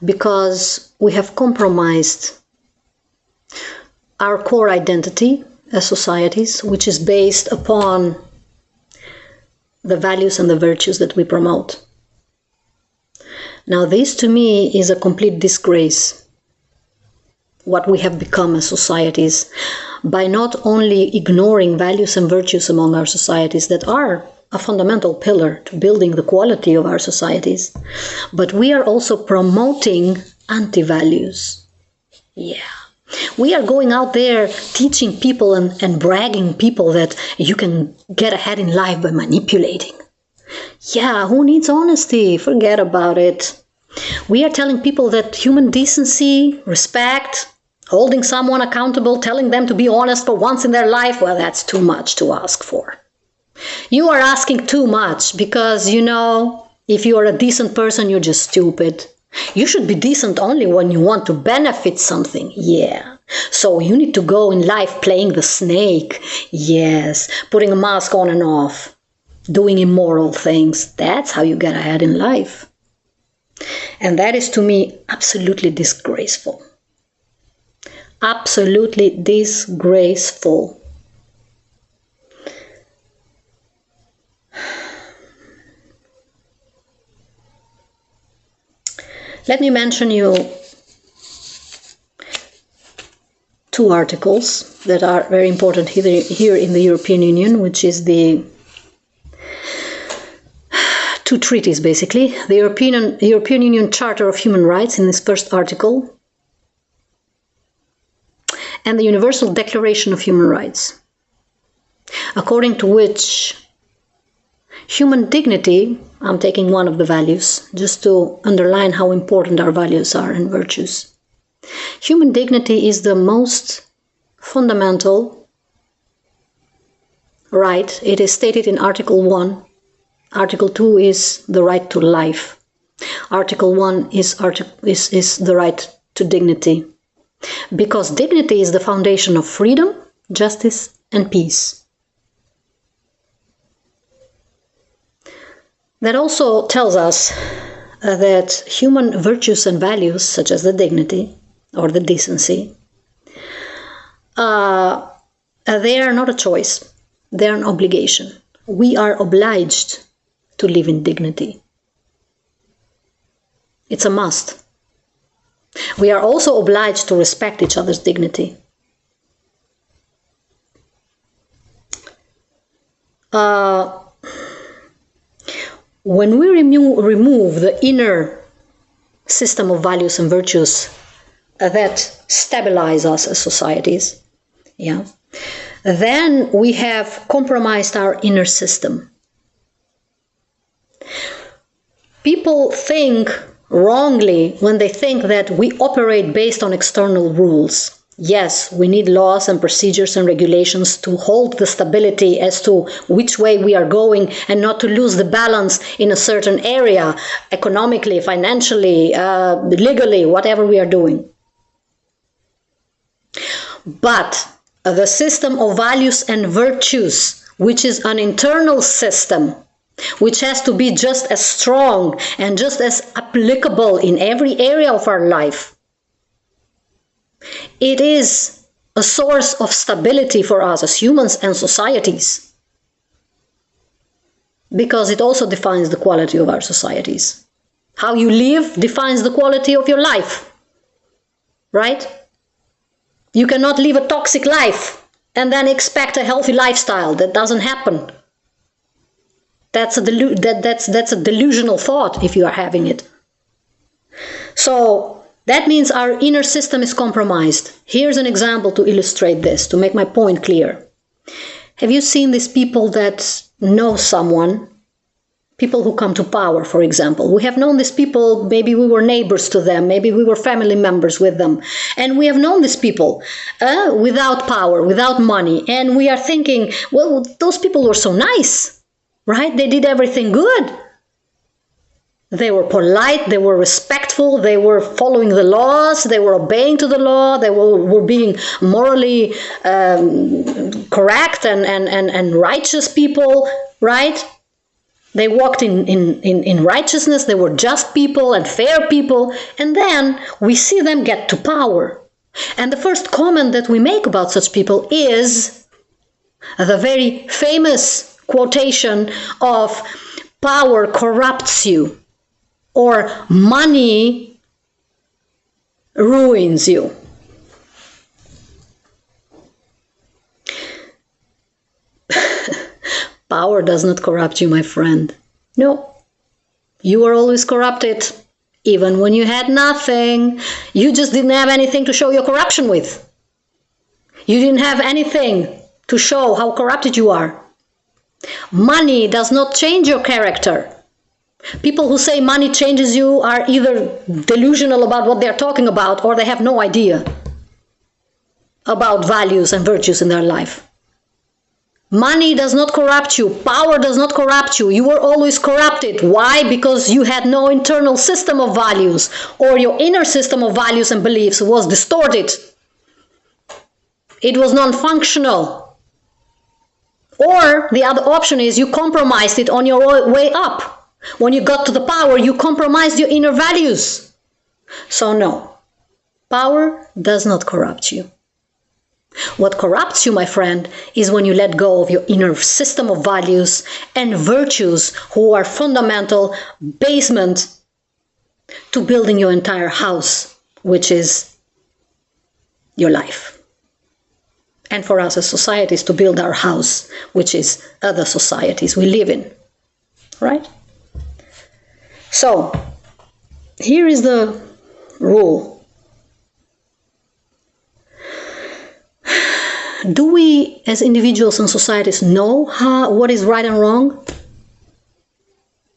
because we have compromised our core identity as societies, which is based upon the values and the virtues that we promote. Now, this to me is a complete disgrace, what we have become as societies, by not only ignoring values and virtues among our societies that are a fundamental pillar to building the quality of our societies, but we are also promoting anti-values. Yeah. We are going out there teaching people and bragging people that you can get ahead in life by manipulating. Yeah, who needs honesty? Forget about it. We are telling people that human decency, respect, holding someone accountable, telling them to be honest for once in their life, well, that's too much to ask for. You are asking too much because, if you are a decent person, you're just stupid. You should be decent only when you want to benefit something. Yeah. So you need to go in life playing the snake. Yes. Putting a mask on and off. Doing immoral things. That's how you get ahead in life. And that is, to me, absolutely disgraceful. Absolutely disgraceful. Let me mention you two articles that are very important here in the European Union, which is the two treaties, basically. The European Union Charter of Human Rights in this first article, and the Universal Declaration of Human Rights, according to which human dignity, I'm taking one of the values, just to underline how important our values are and virtues. Human dignity is the most fundamental right. It is stated in Article 1. Article 2 is the right to life. Article 1 is the right to dignity. Because dignity is the foundation of freedom, justice, and peace. That also tells us that human virtues and values, such as the dignity or the decency, they are not a choice, they are an obligation. We are obliged to live in dignity. It's a must. We are also obliged to respect each other's dignity. When we remove the inner system of values and virtues that stabilize us as societies, then we have compromised our inner system. People think wrongly when they think that we operate based on external rules. Yes, we need laws and procedures and regulations to hold the stability as to which way we are going and not to lose the balance in a certain area, economically, financially, legally, whatever we are doing. But the system of values and virtues, which is an internal system, which has to be just as strong and just as applicable in every area of our life, it is a source of stability for us as humans and societies, because it also defines the quality of our societies. How you live defines the quality of your life, right? You cannot live a toxic life and then expect a healthy lifestyle. That doesn't happen. That's a delusional thought if you are having it. So that means our inner system is compromised. Here's an example to illustrate this, to make my point clear. Have you seen these people that know someone? People who come to power, for example. We have known these people, maybe we were neighbors to them, maybe we were family members with them. And we have known these people without power, without money. And we are thinking, well, those people were so nice, right? They did everything good. They were polite, they were respectful, they were following the laws, they were obeying to the law, they were being morally correct and righteous people, right? They walked in righteousness, they were just people and fair people, and then we see them get to power. And the first comment that we make about such people is the very famous quotation of "power corrupts you," or "money ruins you." Power does not corrupt you, my friend. No, you were always corrupted, even when you had nothing. You just didn't have anything to show your corruption with. You didn't have anything to show how corrupted you are. Money does not change your character. People who say money changes you are either delusional about what they're talking about, or they have no idea about values and virtues in their life. Money does not corrupt you. Power does not corrupt you. You were always corrupted. Why? Because you had no internal system of values, or your inner system of values and beliefs was distorted. It was non-functional. Or the other option is you compromised it on your way up. When you got to the power, you compromised your inner values. So no. Power does not corrupt you. What corrupts you, my friend, is when you let go of your inner system of values and virtues who are fundamental basement to building your entire house, which is your life. And for us as societies to build our house, which is other societies we live in. Right? So, here is the rule. Do we, as individuals and societies, know what is right and wrong?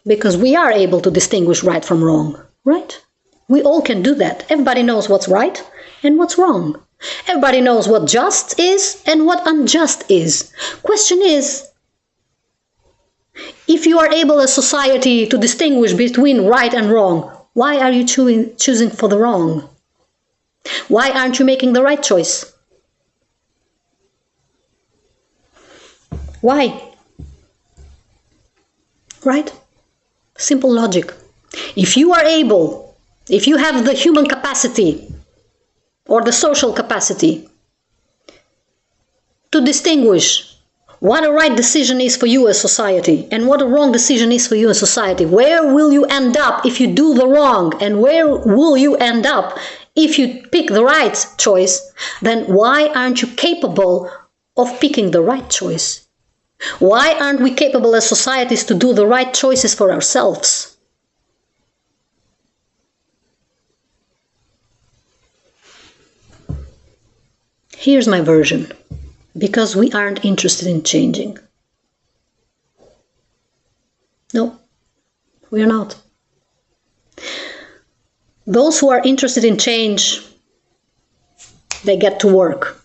Because we are able to distinguish right from wrong, right? We all can do that. Everybody knows what's right and what's wrong. Everybody knows what just is and what unjust is. Question is, if you are able as society to distinguish between right and wrong, why are you choosing for the wrong? Why aren't you making the right choice? Why? Right? Simple logic. If you are able, if you have the human capacity or the social capacity to distinguish what a right decision is for you as society and what a wrong decision is for you as society, where will you end up if you do the wrong and where will you end up if you pick the right choice, then why aren't you capable of picking the right choice? Why aren't we capable as societies to do the right choices for ourselves? Here's my version. Because we aren't interested in changing. No, we are not. Those who are interested in change, they get to work.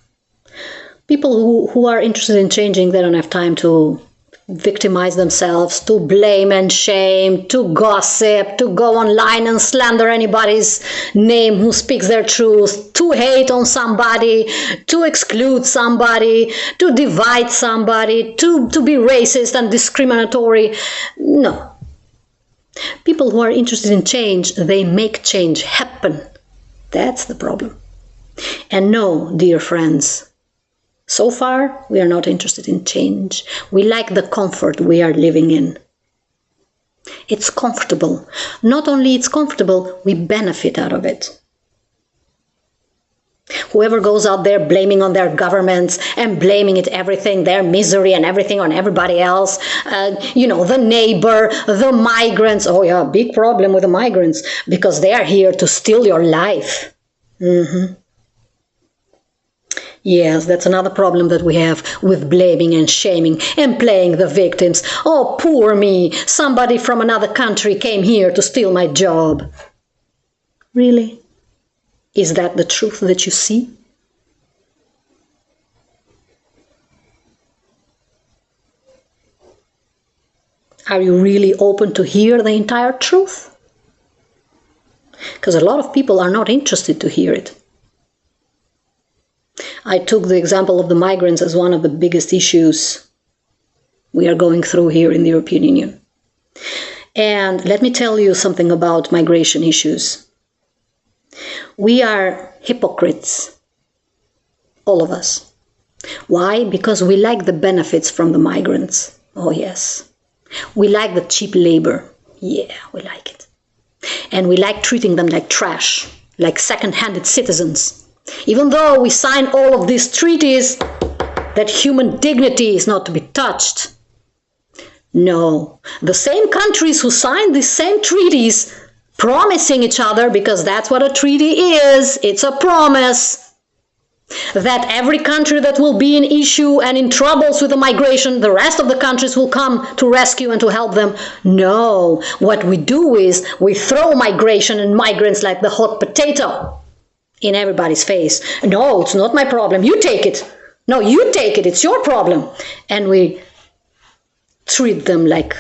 People who are interested in changing, they don't have time to victimize themselves, to blame and shame, to gossip, to go online and slander anybody's name who speaks their truth, to hate on somebody, to exclude somebody, to divide somebody, to be racist and discriminatory. No. People who are interested in change, they make change happen. That's the problem. And no, dear friends, so far, we are not interested in change. We like the comfort we are living in. It's comfortable. Not only it's comfortable, we benefit out of it. Whoever goes out there blaming on their governments and blaming it everything, their misery and everything on everybody else, the neighbor, the migrants. Oh yeah, big problem with the migrants because they are here to steal your life. Yes, that's another problem that we have with blaming and shaming and playing the victims. Oh, poor me, somebody from another country came here to steal my job. Really? Is that the truth that you see? Are you really open to hear the entire truth? Because a lot of people are not interested to hear it. I took the example of the migrants as one of the biggest issues we are going through here in the European Union. And let me tell you something about migration issues. We are hypocrites, all of us. Why? Because we like the benefits from the migrants. Oh yes. We like the cheap labor. Yeah, we like it. And we like treating them like trash, like second-handed citizens. Even though we sign all of these treaties that human dignity is not to be touched. No, the same countries who signed these same treaties promising each other, because that's what a treaty is, it's a promise, that every country that will be in issue and in troubles with the migration, the rest of the countries will come to rescue and to help them. No, what we do is we throw migration and migrants like the hot potato in everybody's face. No, it's not my problem. You take it. No, you take it. It's your problem. And we treat them like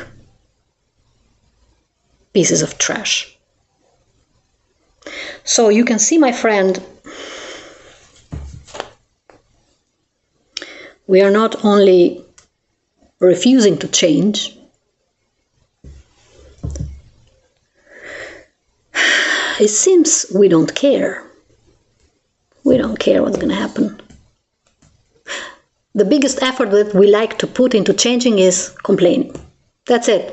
pieces of trash. So you can see, my friend, we are not only refusing to change, it seems we don't care. We don't care what's going to happen. The biggest effort that we like to put into changing is complaining. That's it.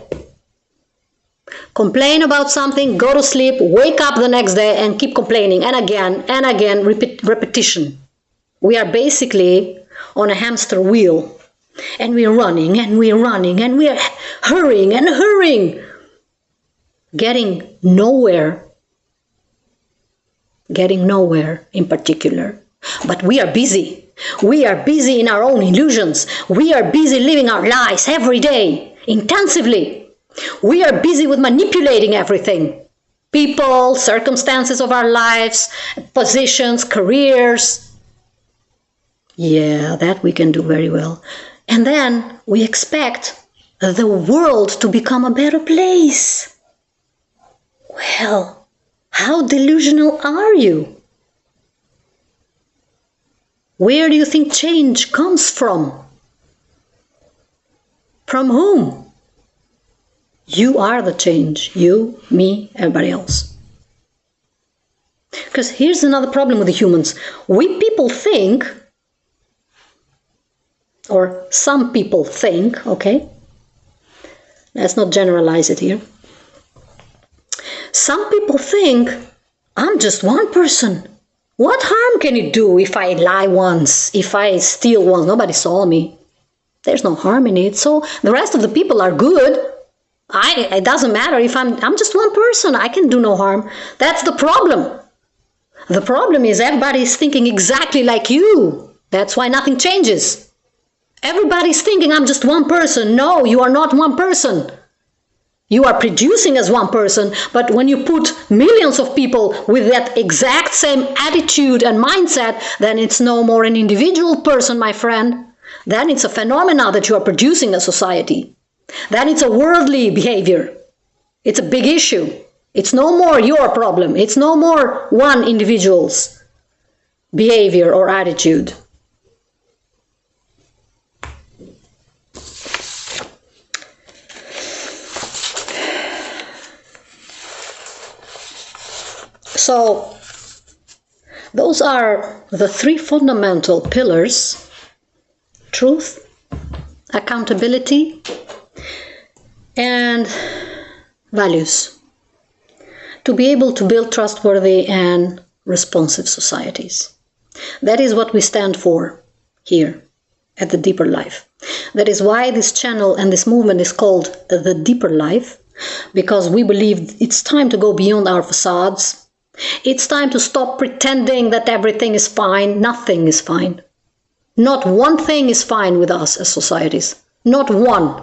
Complain about something, go to sleep, wake up the next day and keep complaining, and again, repetition. We are basically on a hamster wheel, and we're running and we're running and we're hurrying and hurrying, getting nowhere in particular. But we are busy. We are busy in our own illusions. We are busy living our lives every day, intensively. We are busy with manipulating everything. People, circumstances of our lives, positions, careers. Yeah, that we can do very well. And then we expect the world to become a better place. Well, how delusional are you? Where do you think change comes from? From whom? You are the change. You, me, everybody else. Because here's another problem with the humans. We people think, or some people think, okay? Let's not generalize it here. Some people think, I'm just one person. What harm can it do if I lie once, if I steal once? Nobody saw me. There's no harm in it. So the rest of the people are good. It doesn't matter if I'm just one person. I can do no harm. That's the problem. The problem is everybody's thinking exactly like you. That's why nothing changes. Everybody's thinking I'm just one person. No, you are not one person. You are producing as one person, but when you put millions of people with that exact same attitude and mindset, then it's no more an individual person, my friend. Then it's a phenomena that you are producing a society. Then it's a worldly behavior. It's a big issue. It's no more your problem. It's no more one individual's behavior or attitude. So, those are the three fundamental pillars: truth, accountability, and values, to be able to build trustworthy and responsive societies. That is what we stand for here at The Deeper Life. That is why this channel and this movement is called The Deeper Life, because we believe it's time to go beyond our facades. It's time to stop pretending that everything is fine. Nothing is fine. Not one thing is fine with us as societies. Not one.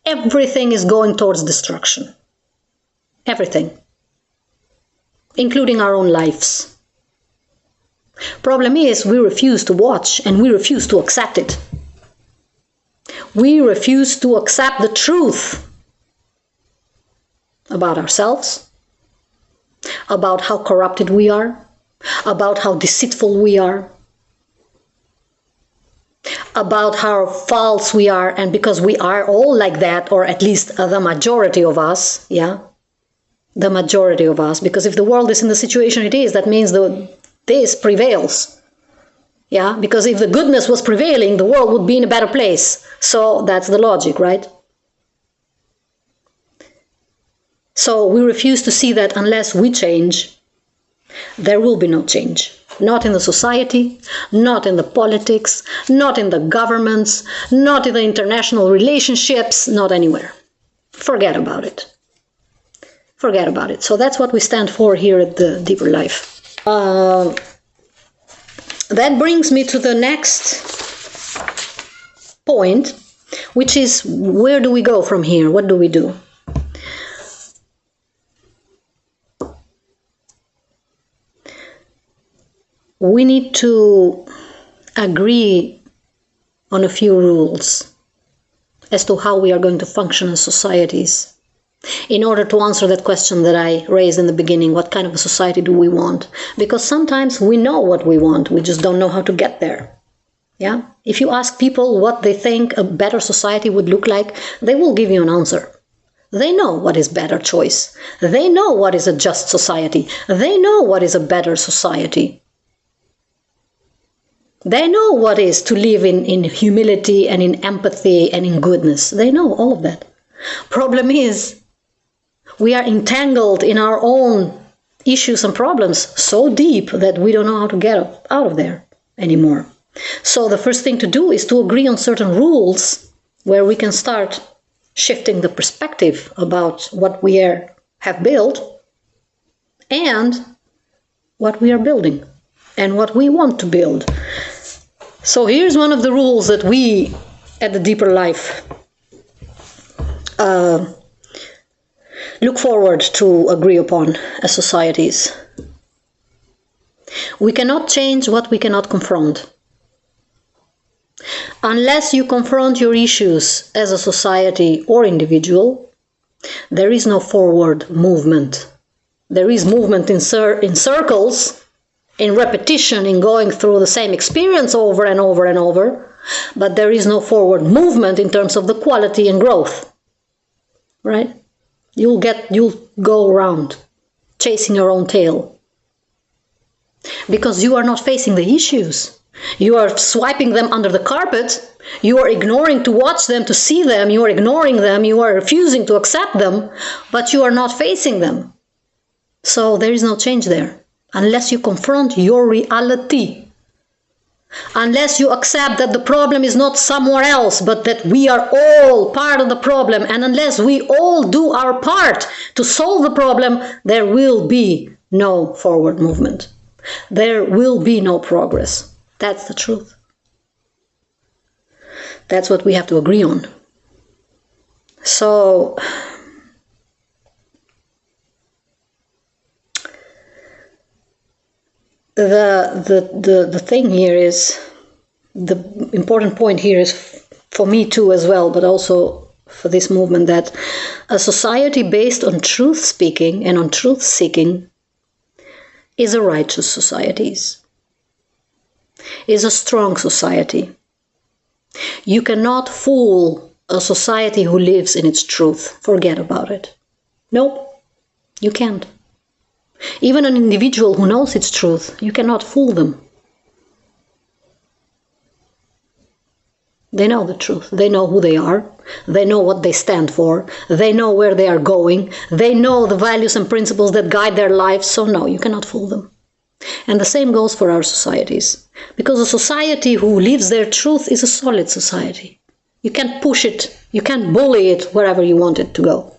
Everything is going towards destruction. Everything. Including our own lives. Problem is, we refuse to watch and we refuse to accept it. We refuse to accept the truth about ourselves, about how corrupted we are, about how deceitful we are, about how false we are, and because we are all like that, or at least the majority of us, yeah, the majority of us, because if the world is in the situation it is, that means this prevails, yeah, because if the goodness was prevailing, the world would be in a better place. So that's the logic, right? So we refuse to see that unless we change, there will be no change. Not in the society, not in the politics, not in the governments, not in the international relationships, not anywhere. Forget about it. Forget about it. So that's what we stand for here at The Deeper Life. That brings me to the next point, which is, where do we go from here? What do we do? We need to agree on a few rules as to how we are going to function as societies in order to answer that question that I raised in the beginning. What kind of a society do we want? Because sometimes we know what we want, we just don't know how to get there. Yeah? If you ask people what they think a better society would look like, they will give you an answer. They know what is better choice. They know what is a just society. They know what is a better society. They know what is to live in humility and in empathy and in goodness. They know all of that. Problem is, we are entangled in our own issues and problems so deep that we don't know how to get out of there anymore. So the first thing to do is to agree on certain rules where we can start shifting the perspective about what we have built and what we are building and what we want to build. So here's one of the rules that we at the Deeper Life look forward to agree upon as societies. We cannot change what we cannot confront. Unless you confront your issues as a society or individual, there is no forward movement. There is movement in circles, in repetition, in going through the same experience over and over and over, but there is no forward movement in terms of the quality and growth. Right? You'll go around chasing your own tail because you are not facing the issues. You are swiping them under the carpet. You are ignoring to watch them, to see them. You are ignoring them. You are refusing to accept them, but you are not facing them. So there is no change there unless you confront your reality. Unless you accept that the problem is not somewhere else, but that we are all part of the problem, and unless we all do our part to solve the problem, there will be no forward movement. There will be no progress. That's the truth. That's what we have to agree on. So, the thing here is, the important point here is for me too as well, but also for this movement, that a society based on truth speaking and on truth seeking is a righteous society, is a strong society. You cannot fool a society who lives in its truth. Forget about it. Nope, you can't. Even an individual who knows its truth, you cannot fool them. They know the truth. They know who they are. They know what they stand for. They know where they are going. They know the values and principles that guide their lives. So no, you cannot fool them. And the same goes for our societies. Because a society who lives their truth is a solid society. You can't push it. You can't bully it wherever you want it to go.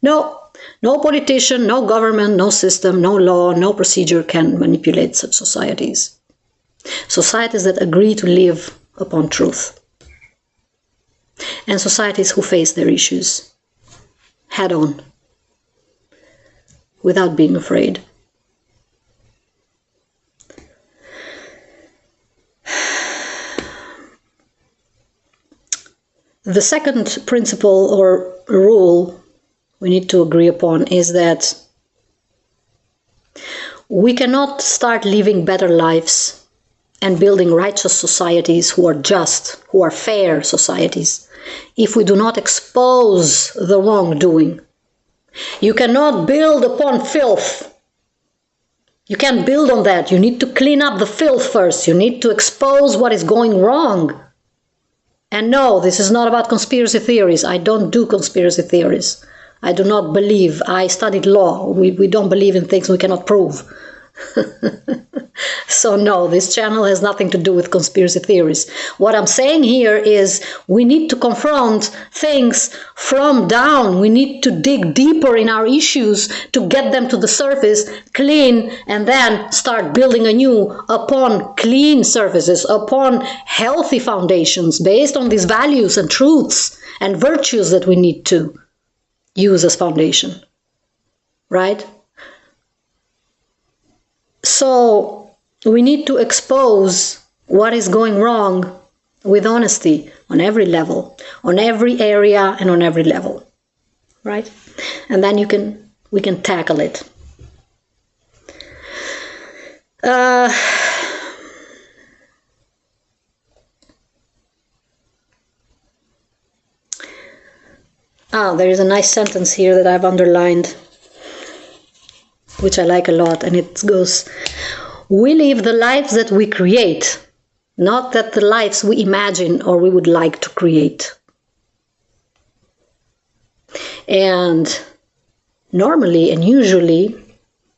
No politician, no government, no system, no law, no procedure can manipulate such societies. Societies that agree to live upon truth. And societies who face their issues head on, without being afraid. The second principle or rule we need to agree upon is that we cannot start living better lives and building righteous societies who are just, who are fair societies, if we do not expose the wrongdoing. You cannot build upon filth. You can't build on that. You need to clean up the filth first. You need to expose what is going wrong. And no, this is not about conspiracy theories. I don't do conspiracy theories. I do not believe. I studied law. We don't believe in things we cannot prove. So no, this channel has nothing to do with conspiracy theories. What I'm saying here is we need to confront things from down. We need to dig deeper in our issues to get them to the surface, clean, and then start building anew upon clean surfaces, upon healthy foundations based on these values and truths and virtues that we need to use as foundation. Right? So we need to expose what is going wrong with honesty on every level, on every area and on every level, right? And then we can tackle it. There is a nice sentence here that I've underlined, which I like a lot, and it goes, we live the lives that we create, not that the lives we imagine or we would like to create. And normally and usually,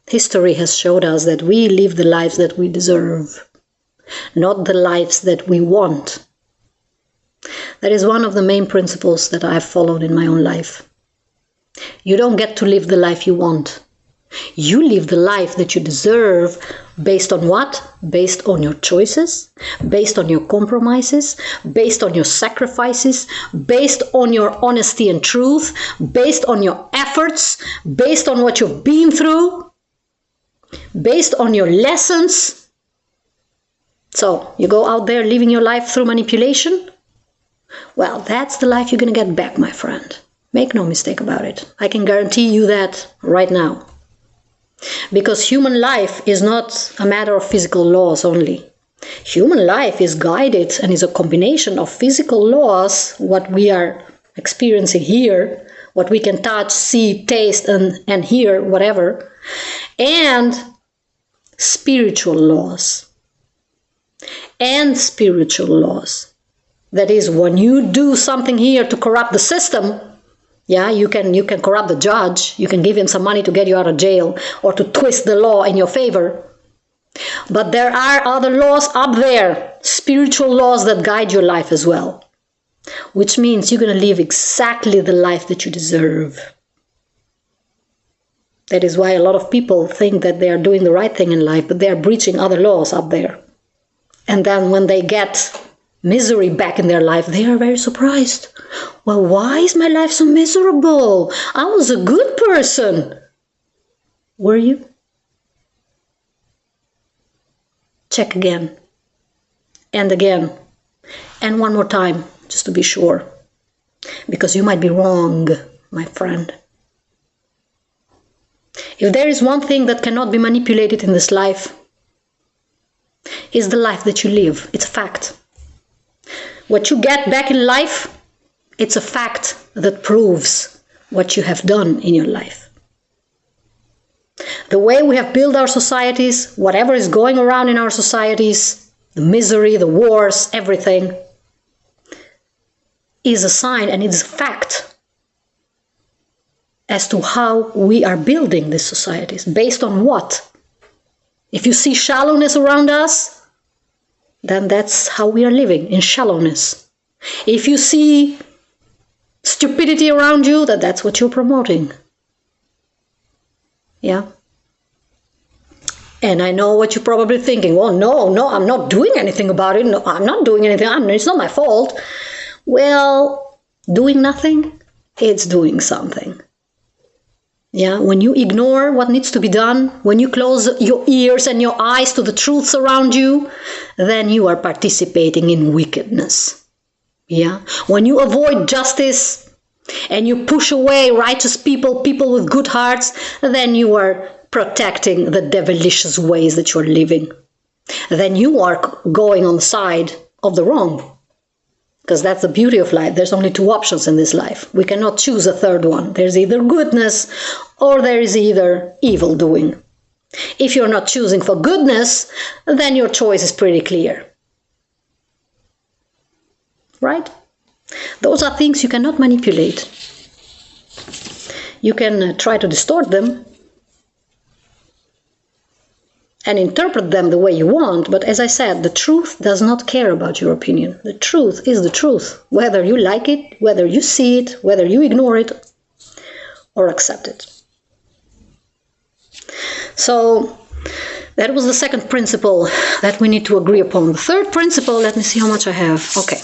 history has showed us that we live the lives that we deserve, not the lives that we want. That is one of the main principles that I have followed in my own life. You don't get to live the life you want. You live the life that you deserve based on what? Based on your choices, based on your compromises, based on your sacrifices, based on your honesty and truth, based on your efforts, based on what you've been through, based on your lessons. So, you go out there living your life through manipulation? Well, that's the life you're going to get back, my friend. Make no mistake about it. I can guarantee you that right now. Because human life is not a matter of physical laws only. Human life is guided and is a combination of physical laws, what we are experiencing here, what we can touch, see, taste, and hear, whatever, and spiritual laws. And spiritual laws. That is, when you do something here to corrupt the system, yeah, you can corrupt the judge, you can give him some money to get you out of jail, or to twist the law in your favor. But there are other laws up there, spiritual laws that guide your life as well. Which means you're going to live exactly the life that you deserve. That is why a lot of people think that they are doing the right thing in life, but they are breaching other laws up there. And then when they get misery back in their life, they are very surprised. Well, why is my life so miserable? I was a good person. Were you? Check again. And again. And one more time, just to be sure. Because you might be wrong, my friend. If there is one thing that cannot be manipulated in this life, it's the life that you live. It's a fact. What you get back in life, it's a fact that proves what you have done in your life. The way we have built our societies, whatever is going around in our societies, the misery, the wars, everything, is a sign and it's a fact as to how we are building these societies. Based on what? If you see shallowness around us, then that's how we are living, in shallowness. If you see stupidity around you, that's what you're promoting. Yeah? And I know what you're probably thinking. Well, no, I'm not doing anything about it. No, I'm not doing anything. It's not my fault. Well, doing nothing, it's doing something. Yeah, when you ignore what needs to be done, when you close your ears and your eyes to the truths around you, then you are participating in wickedness. Yeah, when you avoid justice and you push away righteous people, people with good hearts, then you are protecting the devilish ways that you are living. Then you are going on the side of the wrong. Because that's the beauty of life. There's only two options in this life. We cannot choose a third one. There's either goodness or there is either evil doing. If you're not choosing for goodness, then your choice is pretty clear. Right? Those are things you cannot manipulate. You can try to distort them and interpret them the way you want, but as I said, the truth does not care about your opinion. The truth is the truth, whether you like it, whether you see it, whether you ignore it or accept it. So that was the second principle that we need to agree upon. The third principle, let me see how much I have. Okay.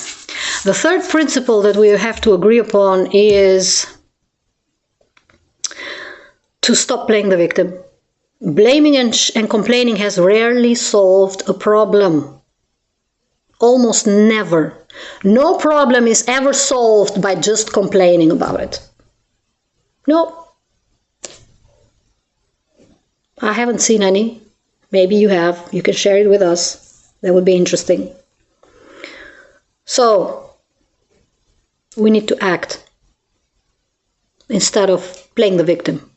The third principle that we have to agree upon is to stop playing the victim. Blaming and complaining has rarely solved a problem. Almost never. No problem is ever solved by just complaining about it. No. I haven't seen any. Maybe you have. You can share it with us. That would be interesting. So, we need to act. instead of playing the victim.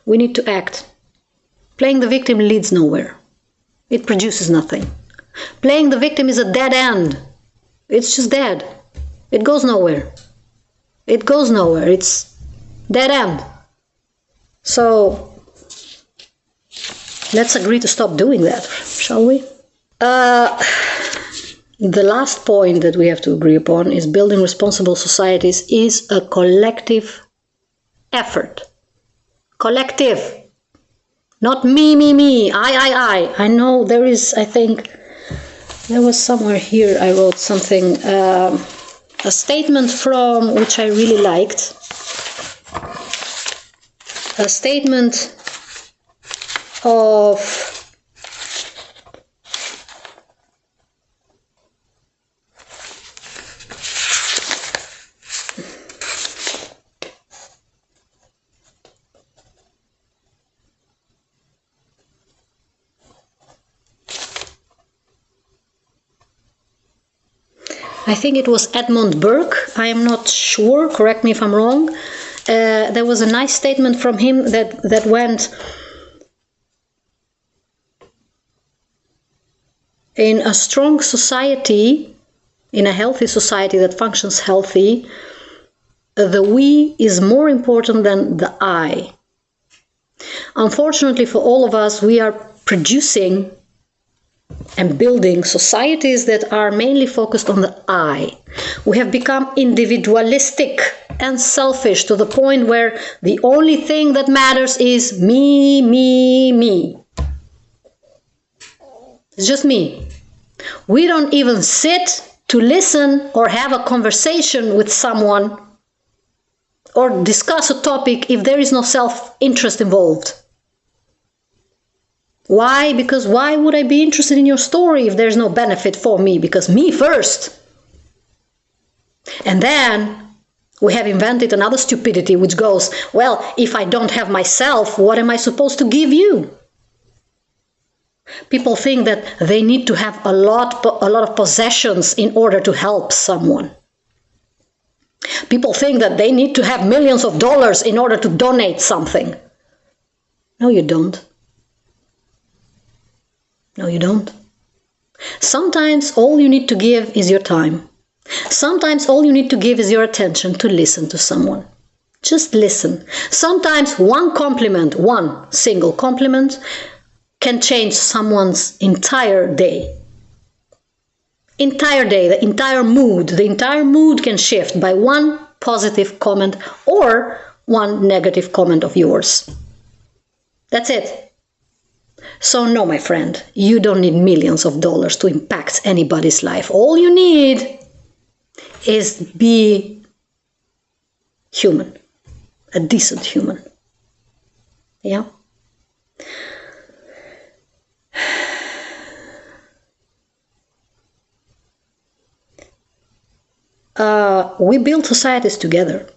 We need to act. Playing the victim leads nowhere. It produces nothing. Playing the victim is a dead end. It's just dead. It goes nowhere. It goes nowhere. It's dead end. So let's agree to stop doing that, shall we? The last point that we have to agree upon is building responsible societies is a collective effort. Collective. Not me, I. I know there is, I think, there was somewhere here I wrote something, a statement from, which I really liked. A statement of I think it was Edmund Burke, I am not sure, correct me if I'm wrong. There was a nice statement from him that went, in a strong society, in a healthy society that functions healthy, the we is more important than the I. Unfortunately for all of us, we are producing and building societies that are mainly focused on the I. We have become individualistic and selfish to the point where the only thing that matters is me, me, me. It's just me. We don't even sit to listen or have a conversation with someone or discuss a topic if there is no self-interest involved. Why? Because why would I be interested in your story if there's no benefit for me? Because me first. And then we have invented another stupidity which goes, well, if I don't have myself, what am I supposed to give you? People think that they need to have a lot of possessions in order to help someone. People think that they need to have millions of dollars in order to donate something. No, you don't. No, you don't. Sometimes all you need to give is your time. Sometimes all you need to give is your attention to listen to someone. Just listen. Sometimes one compliment, one single compliment, can change someone's entire day. Entire day, the entire mood can shift by one positive comment or one negative comment of yours. That's it. So no, my friend, you don't need millions of dollars to impact anybody's life. All you need is be human, a decent human. Yeah? We build societies together.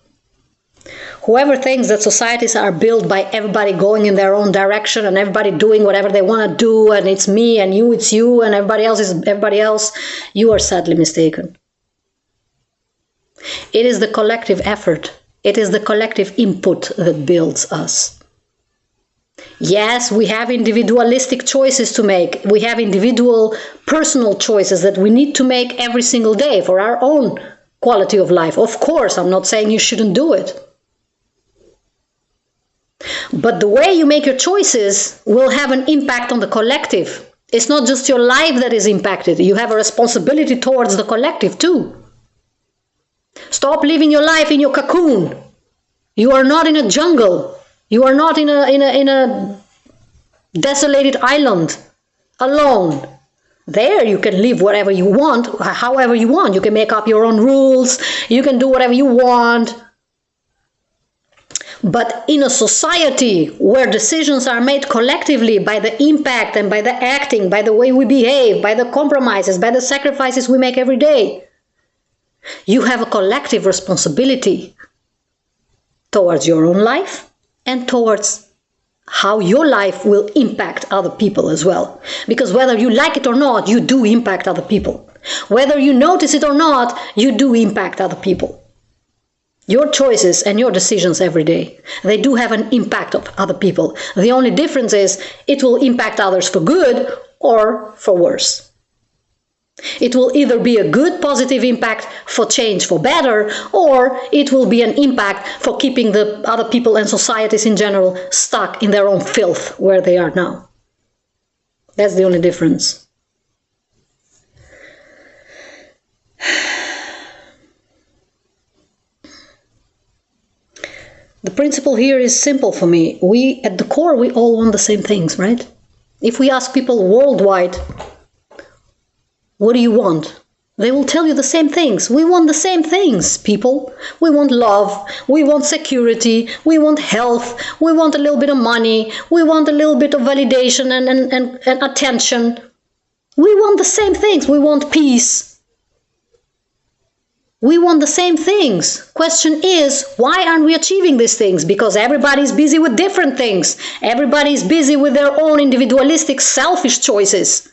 Whoever thinks that societies are built by everybody going in their own direction and everybody doing whatever they want to do, and it's me and you, it's you, and everybody else is everybody else, you are sadly mistaken. It is the collective effort. It is the collective input that builds us. Yes, we have individualistic choices to make. We have individual personal choices that we need to make every single day for our own quality of life. Of course, I'm not saying you shouldn't do it. But the way you make your choices will have an impact on the collective. It's not just your life that is impacted. You have a responsibility towards the collective too. Stop living your life in your cocoon. You are not in a jungle. You are not in a desolated island alone. There you can live whatever you want, however you want. You can make up your own rules. You can do whatever you want. But in a society where decisions are made collectively by the impact and by the acting, by the way we behave, by the compromises, by the sacrifices we make every day, you have a collective responsibility towards your own life and towards how your life will impact other people as well. Because whether you like it or not, you do impact other people. Whether you notice it or not, you do impact other people. Your choices and your decisions every day, they do have an impact on other people. The only difference is it will impact others for good or for worse. It will either be a good positive impact for change for better, or it will be an impact for keeping the other people and societies in general stuck in their own filth where they are now. That's the only difference. The principle here is simple for me. At the core, we all want the same things, right? If we ask people worldwide, what do you want? They will tell you the same things. We want the same things, people. We want love. We want security. We want health. We want a little bit of money. We want a little bit of validation and attention. We want the same things. We want peace. We want the same things. Question is, why aren't we achieving these things? Because everybody's busy with different things. Everybody's busy with their own individualistic, selfish choices.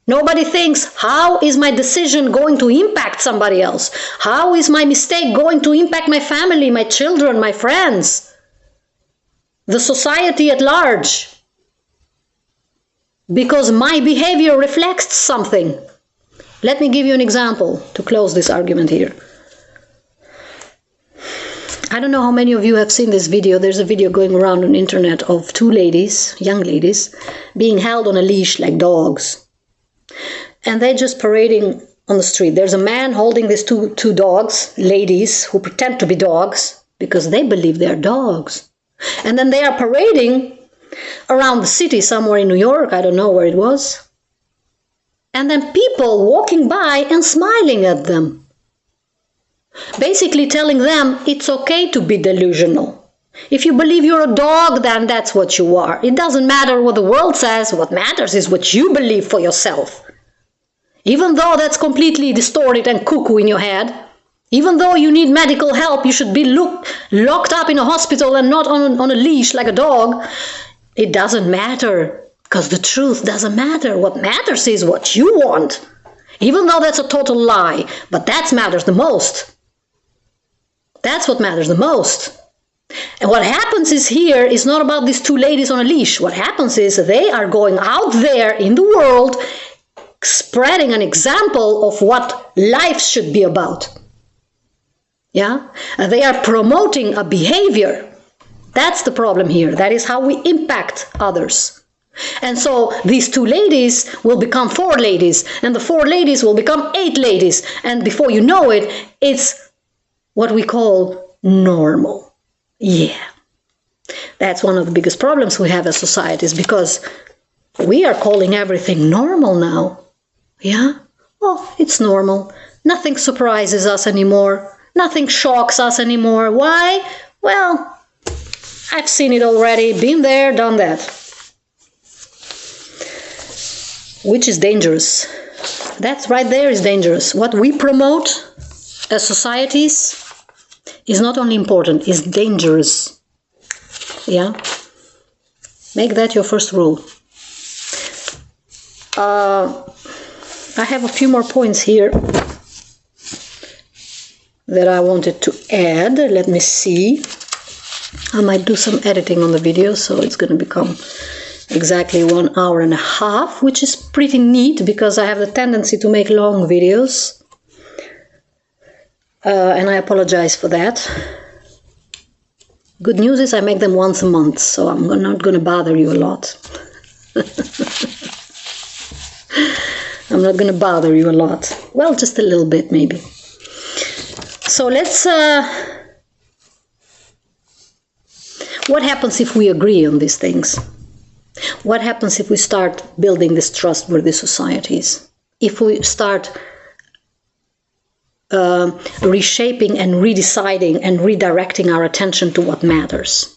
Nobody thinks, how is my decision going to impact somebody else? How is my mistake going to impact my family, my children, my friends, the society at large? Because my behavior reflects something. Let me give you an example to close this argument here. I don't know how many of you have seen this video. There's a video going around on the internet of two ladies, young ladies, being held on a leash like dogs. And they're just parading on the street. There's a man holding these two dogs, ladies who pretend to be dogs because they believe they're dogs. And then they are parading around the city somewhere in New York. I don't know where it was. And then people walking by and smiling at them. Basically telling them it's okay to be delusional. If you believe you're a dog, then that's what you are. It doesn't matter what the world says. What matters is what you believe for yourself. Even though that's completely distorted and cuckoo in your head, even though you need medical help, you should be locked up in a hospital and not on a leash like a dog. It doesn't matter. Because the truth doesn't matter. What matters is what you want. Even though that's a total lie. But that matters the most. That's what matters the most. And what happens is here is not about these two ladies on a leash. What happens is they are going out there in the world spreading an example of what life should be about. Yeah? And they are promoting a behavior. That's the problem here. That is how we impact others. And so these two ladies will become 4 ladies, and the 4 ladies will become 8 ladies. And before you know it, it's what we call normal. Yeah. That's one of the biggest problems we have as societies, because we are calling everything normal now. Yeah? Oh, it's normal. Nothing surprises us anymore. Nothing shocks us anymore. Why? Well, I've seen it already. Been there, done that. Which is dangerous. That right there is dangerous. What we promote as societies is not only important, it's dangerous. Yeah? Make that your first rule. I have a few more points here that I wanted to add. Let me see. I might do some editing on the video, so it's going to become exactly 1 hour and a half, which is pretty neat because I have the tendency to make long videos. And I apologize for that. Good news is I make them once a month, so I'm not going to bother you a lot. I'm not going to bother you a lot. Well, just a little bit maybe. So let's... what happens if we agree on these things? What happens if we start building these trustworthy societies? If we start reshaping and redeciding and redirecting our attention to what matters?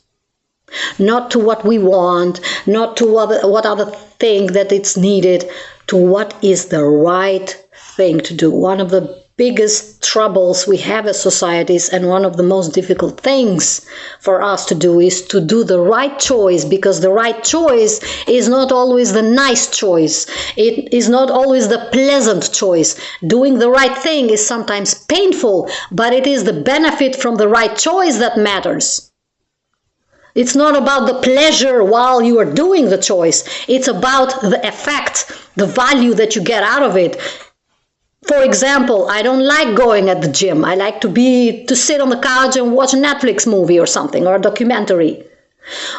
Not to what we want, not to what other think that it's needed, to what is the right thing to do. One of the biggest troubles we have as societies, and one of the most difficult things for us to do is to do the right choice, because the right choice is not always the nice choice. It is not always the pleasant choice. Doing the right thing is sometimes painful, but it is the benefit from the right choice that matters. It's not about the pleasure while you are doing the choice. It's about the effect, the value that you get out of it. For example, I don't like going at the gym. I like to sit on the couch and watch a Netflix movie or something, or a documentary.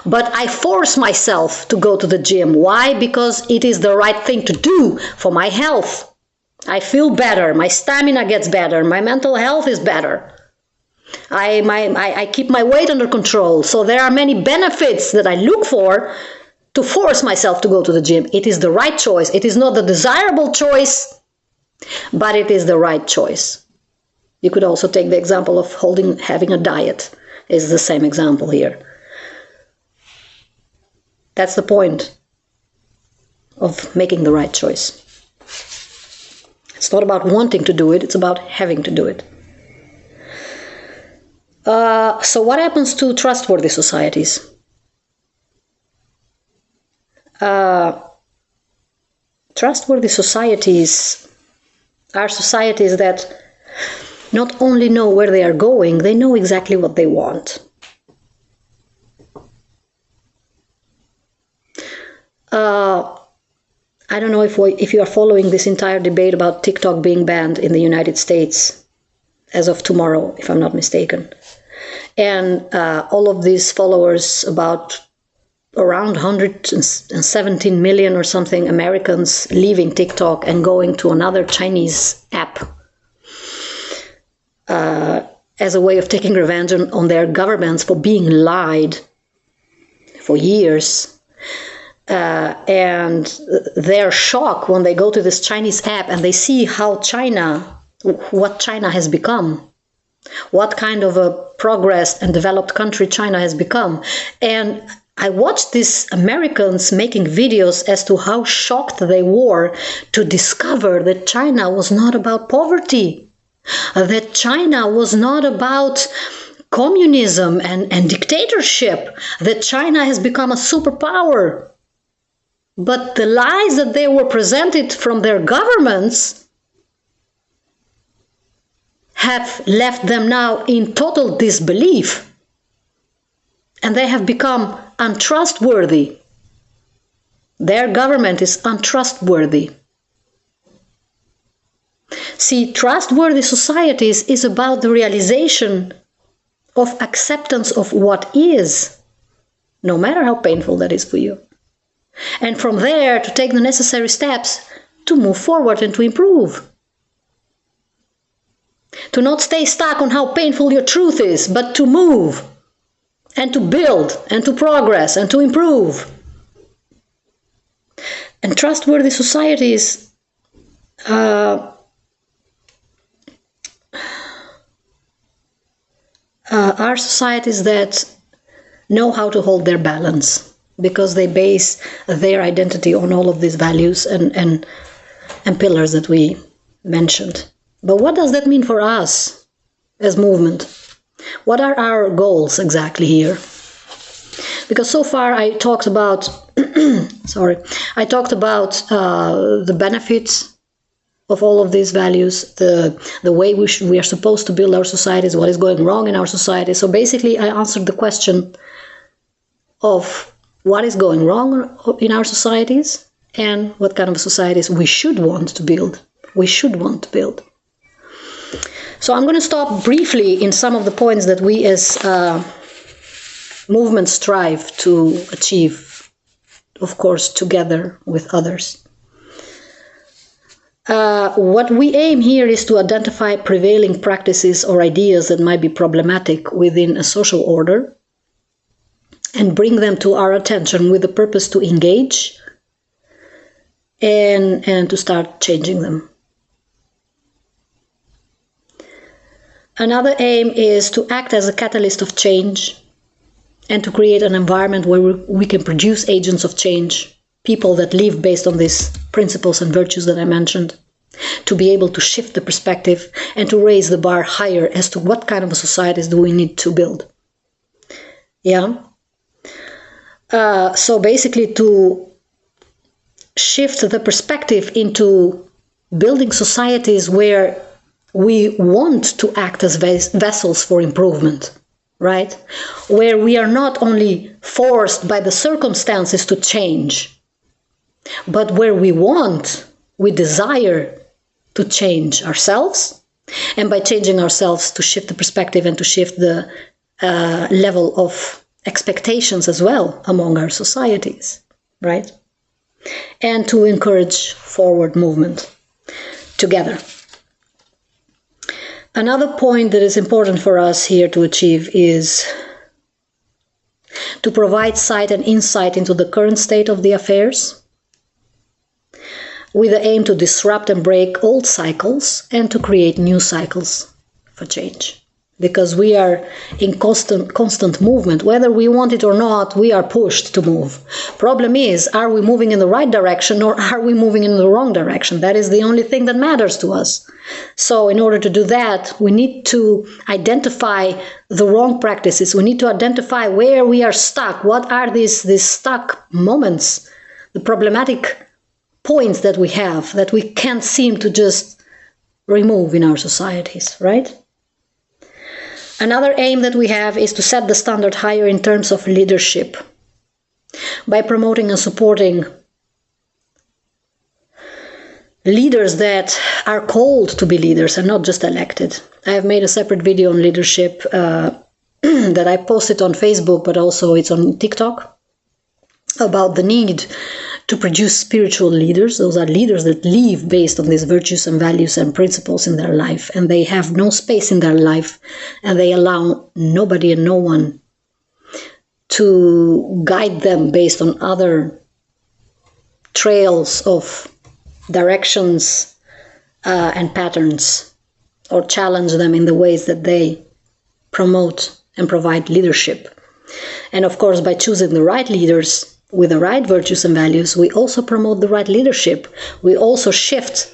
But I force myself to go to the gym. Why? Because it is the right thing to do for my health. I feel better. My stamina gets better. My mental health is better. I keep my weight under control. So there are many benefits that I look for to force myself to go to the gym. It is the right choice. It is not the desirable choice, but it is the right choice. You could also take the example of having a diet. Is the same example here. That's the point of making the right choice. It's not about wanting to do it, it's about having to do it. So what happens to trustworthy societies? Trustworthy societies are societies that not only know where they are going, they know exactly what they want. I don't know if you are following this entire debate about TikTok being banned in the United States as of tomorrow, if I'm not mistaken. And all of these followers, about around 117 million or something Americans leaving TikTok and going to another Chinese app as a way of taking revenge on their governments for being lied for years. And their shock when they go to this Chinese app and they see what China has become, what kind of a progressed and developed country China has become. And I watched these Americans making videos as to how shocked they were to discover that China was not about poverty, that China was not about communism and dictatorship, that China has become a superpower. But the lies that they were presented from their governments have left them now in total disbelief. And they have become untrustworthy. Their government is untrustworthy. See, trustworthy societies is about the realization of acceptance of what is, no matter how painful that is for you. And from there to take the necessary steps to move forward and to improve. To not stay stuck on how painful your truth is, but to move and to build and to progress and to improve. And trustworthy societies are societies that know how to hold their balance, because they base their identity on all of these values and pillars that we mentioned. But what does that mean for us as movement? What are our goals exactly here? Because so far I talked about the benefits of all of these values, the way we are supposed to build our societies, what is going wrong in our society. So basically I answered the question of what is going wrong in our societies and what kind of societies we should want to build. So I'm going to stop briefly in some of the points that we as movements strive to achieve, of course, together with others. What we aim here is to identify prevailing practices or ideas that might be problematic within a social order and bring them to our attention with the purpose to engage and to start changing them. Another aim is to act as a catalyst of change and to create an environment where we can produce agents of change, people that live based on these principles and virtues that I mentioned. to be able to shift the perspective and to raise the bar higher as to what kind of societies do we need to build. Yeah. So basically, to shift the perspective into building societies where we want to act as vessels for improvement, right? Where we are not only forced by the circumstances to change, but where we desire to change ourselves, and by changing ourselves to shift the perspective and to shift the level of expectations as well among our societies, right? And to encourage forward movement together. Another point that is important for us here to achieve is to provide sight and insight into the current state of the affairs, with the aim to disrupt and break old cycles and to create new cycles for change. Because we are in constant movement. Whether we want it or not, we are pushed to move. Problem is, are we moving in the right direction or are we moving in the wrong direction? That is the only thing that matters to us. So in order to do that, we need to identify the wrong practices. We need to identify where we are stuck. What are these stuck moments, the problematic points that we have that we can't seem to just remove in our societies, right? Another aim that we have is to set the standard higher in terms of leadership by promoting and supporting leaders that are called to be leaders and not just elected. I have made a separate video on leadership that I posted on Facebook, but also it's on TikTok, about the need to produce spiritual leaders. Those are leaders that live based on these virtues and values and principles in their life, and they have no space in their life, and they allow nobody and no one to guide them based on other trails of directions and patterns, or challenge them in the ways that they promote and provide leadership. And of course, by choosing the right leaders with the right virtues and values, we also promote the right leadership. We also shift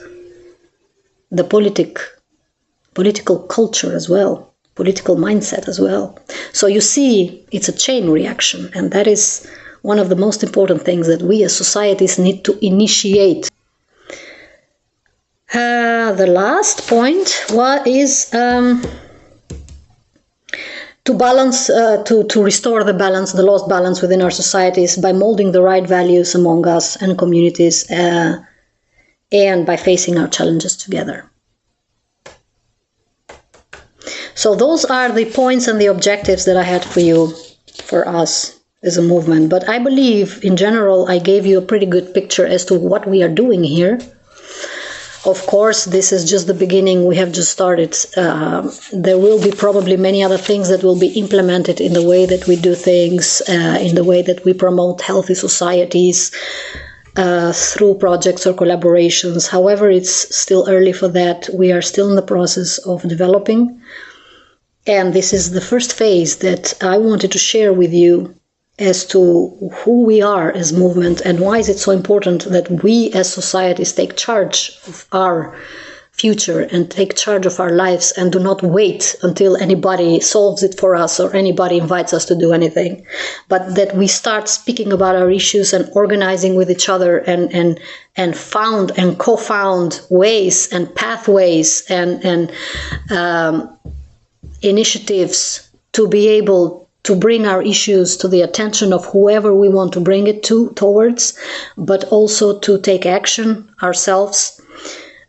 the political culture as well, political mindset as well. So you see, it's a chain reaction, and that is one of the most important things that we as societies need to initiate. The last point is to balance, to restore the balance, the lost balance within our societies by molding the right values among us and communities, and by facing our challenges together. So those are the points and the objectives that I had for you, for us as a movement. But I believe, in general, I gave you a pretty good picture as to what we are doing here. Of course, this is just the beginning. We have just started. There will be probably many other things that will be implemented in the way that we do things, in the way that we promote healthy societies, through projects or collaborations. However, it's still early for that. We are still in the process of developing. And this is the first phase that I wanted to share with you as to who we are as movement, and why is it so important that we as societies take charge of our future and take charge of our lives, and do not wait until anybody solves it for us or anybody invites us to do anything, but that we start speaking about our issues and organizing with each other, and found and co-found ways and pathways and initiatives to be able to bring our issues to the attention of whoever we want to bring it towards, but also to take action ourselves,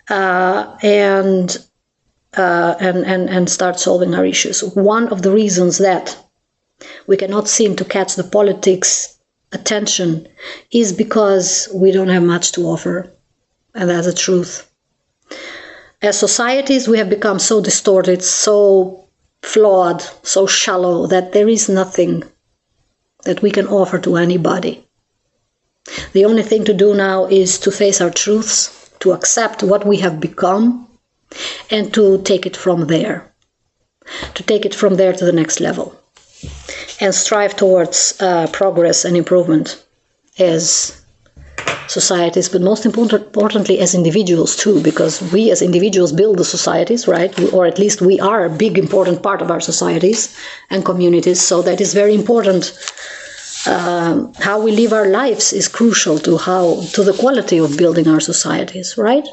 and start solving our issues. One of the reasons that we cannot seem to catch the politics' attention is because we don't have much to offer, and that's the truth. As societies, we have become so distorted, so flawed, so shallow, that there is nothing that we can offer to anybody. The only thing to do now is to face our truths, to accept what we have become, and to take it from there. To take it from there to the next level. And strive towards progress and improvement as societies, but most importantly as individuals too, because we as individuals build the societies, right? Or at least we are a big important part of our societies and communities. So that is very important. How we live our lives is crucial to the quality of building our societies, right?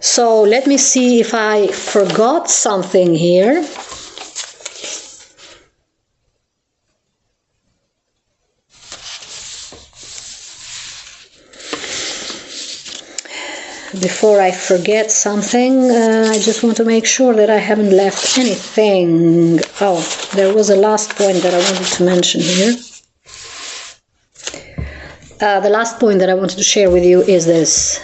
So let me see if I forgot something here. Before I forget something, I just want to make sure that I haven't left anything. Oh, there was a last point that I wanted to mention here. The last point that I wanted to share with you is this.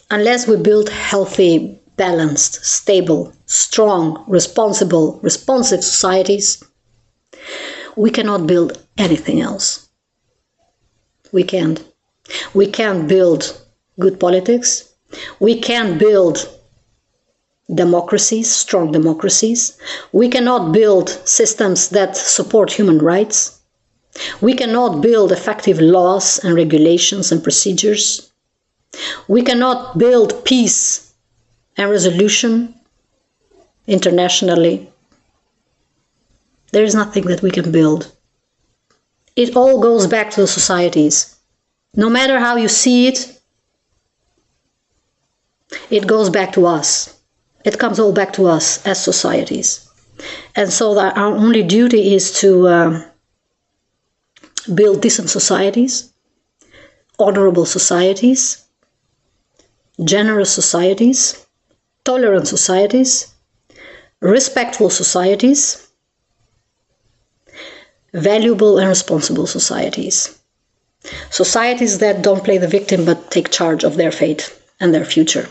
Unless we build healthy, balanced, stable, strong, responsive societies, we cannot build anything else. We can't. We can't build good politics. We can't build democracies, strong democracies. We cannot build systems that support human rights. We cannot build effective laws and regulations and procedures. We cannot build peace and resolution internationally. There is nothing that we can build. It all goes back to the societies. No matter how you see it, it goes back to us. It comes all back to us as societies. And so our only duty is to build decent societies, honorable societies, generous societies, tolerant societies, respectful societies, valuable and responsible societies. Societies that don't play the victim but take charge of their fate and their future.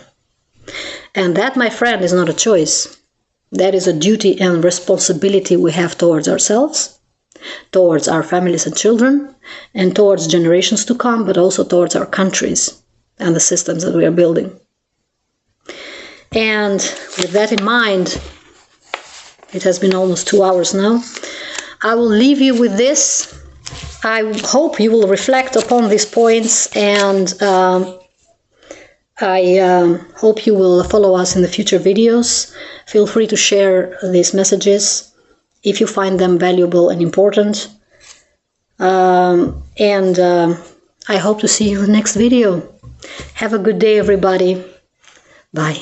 And that, my friend, is not a choice. That is a duty and responsibility we have towards ourselves, towards our families and children, and towards generations to come, but also towards our countries and the systems that we are building. And with that in mind, it has been almost 2 hours now. I will leave you with this. I hope you will reflect upon these points, and I hope you will follow us in the future videos. Feel free to share these messages if you find them valuable and important. I hope to see you in the next video. Have a good day, everybody. Bye.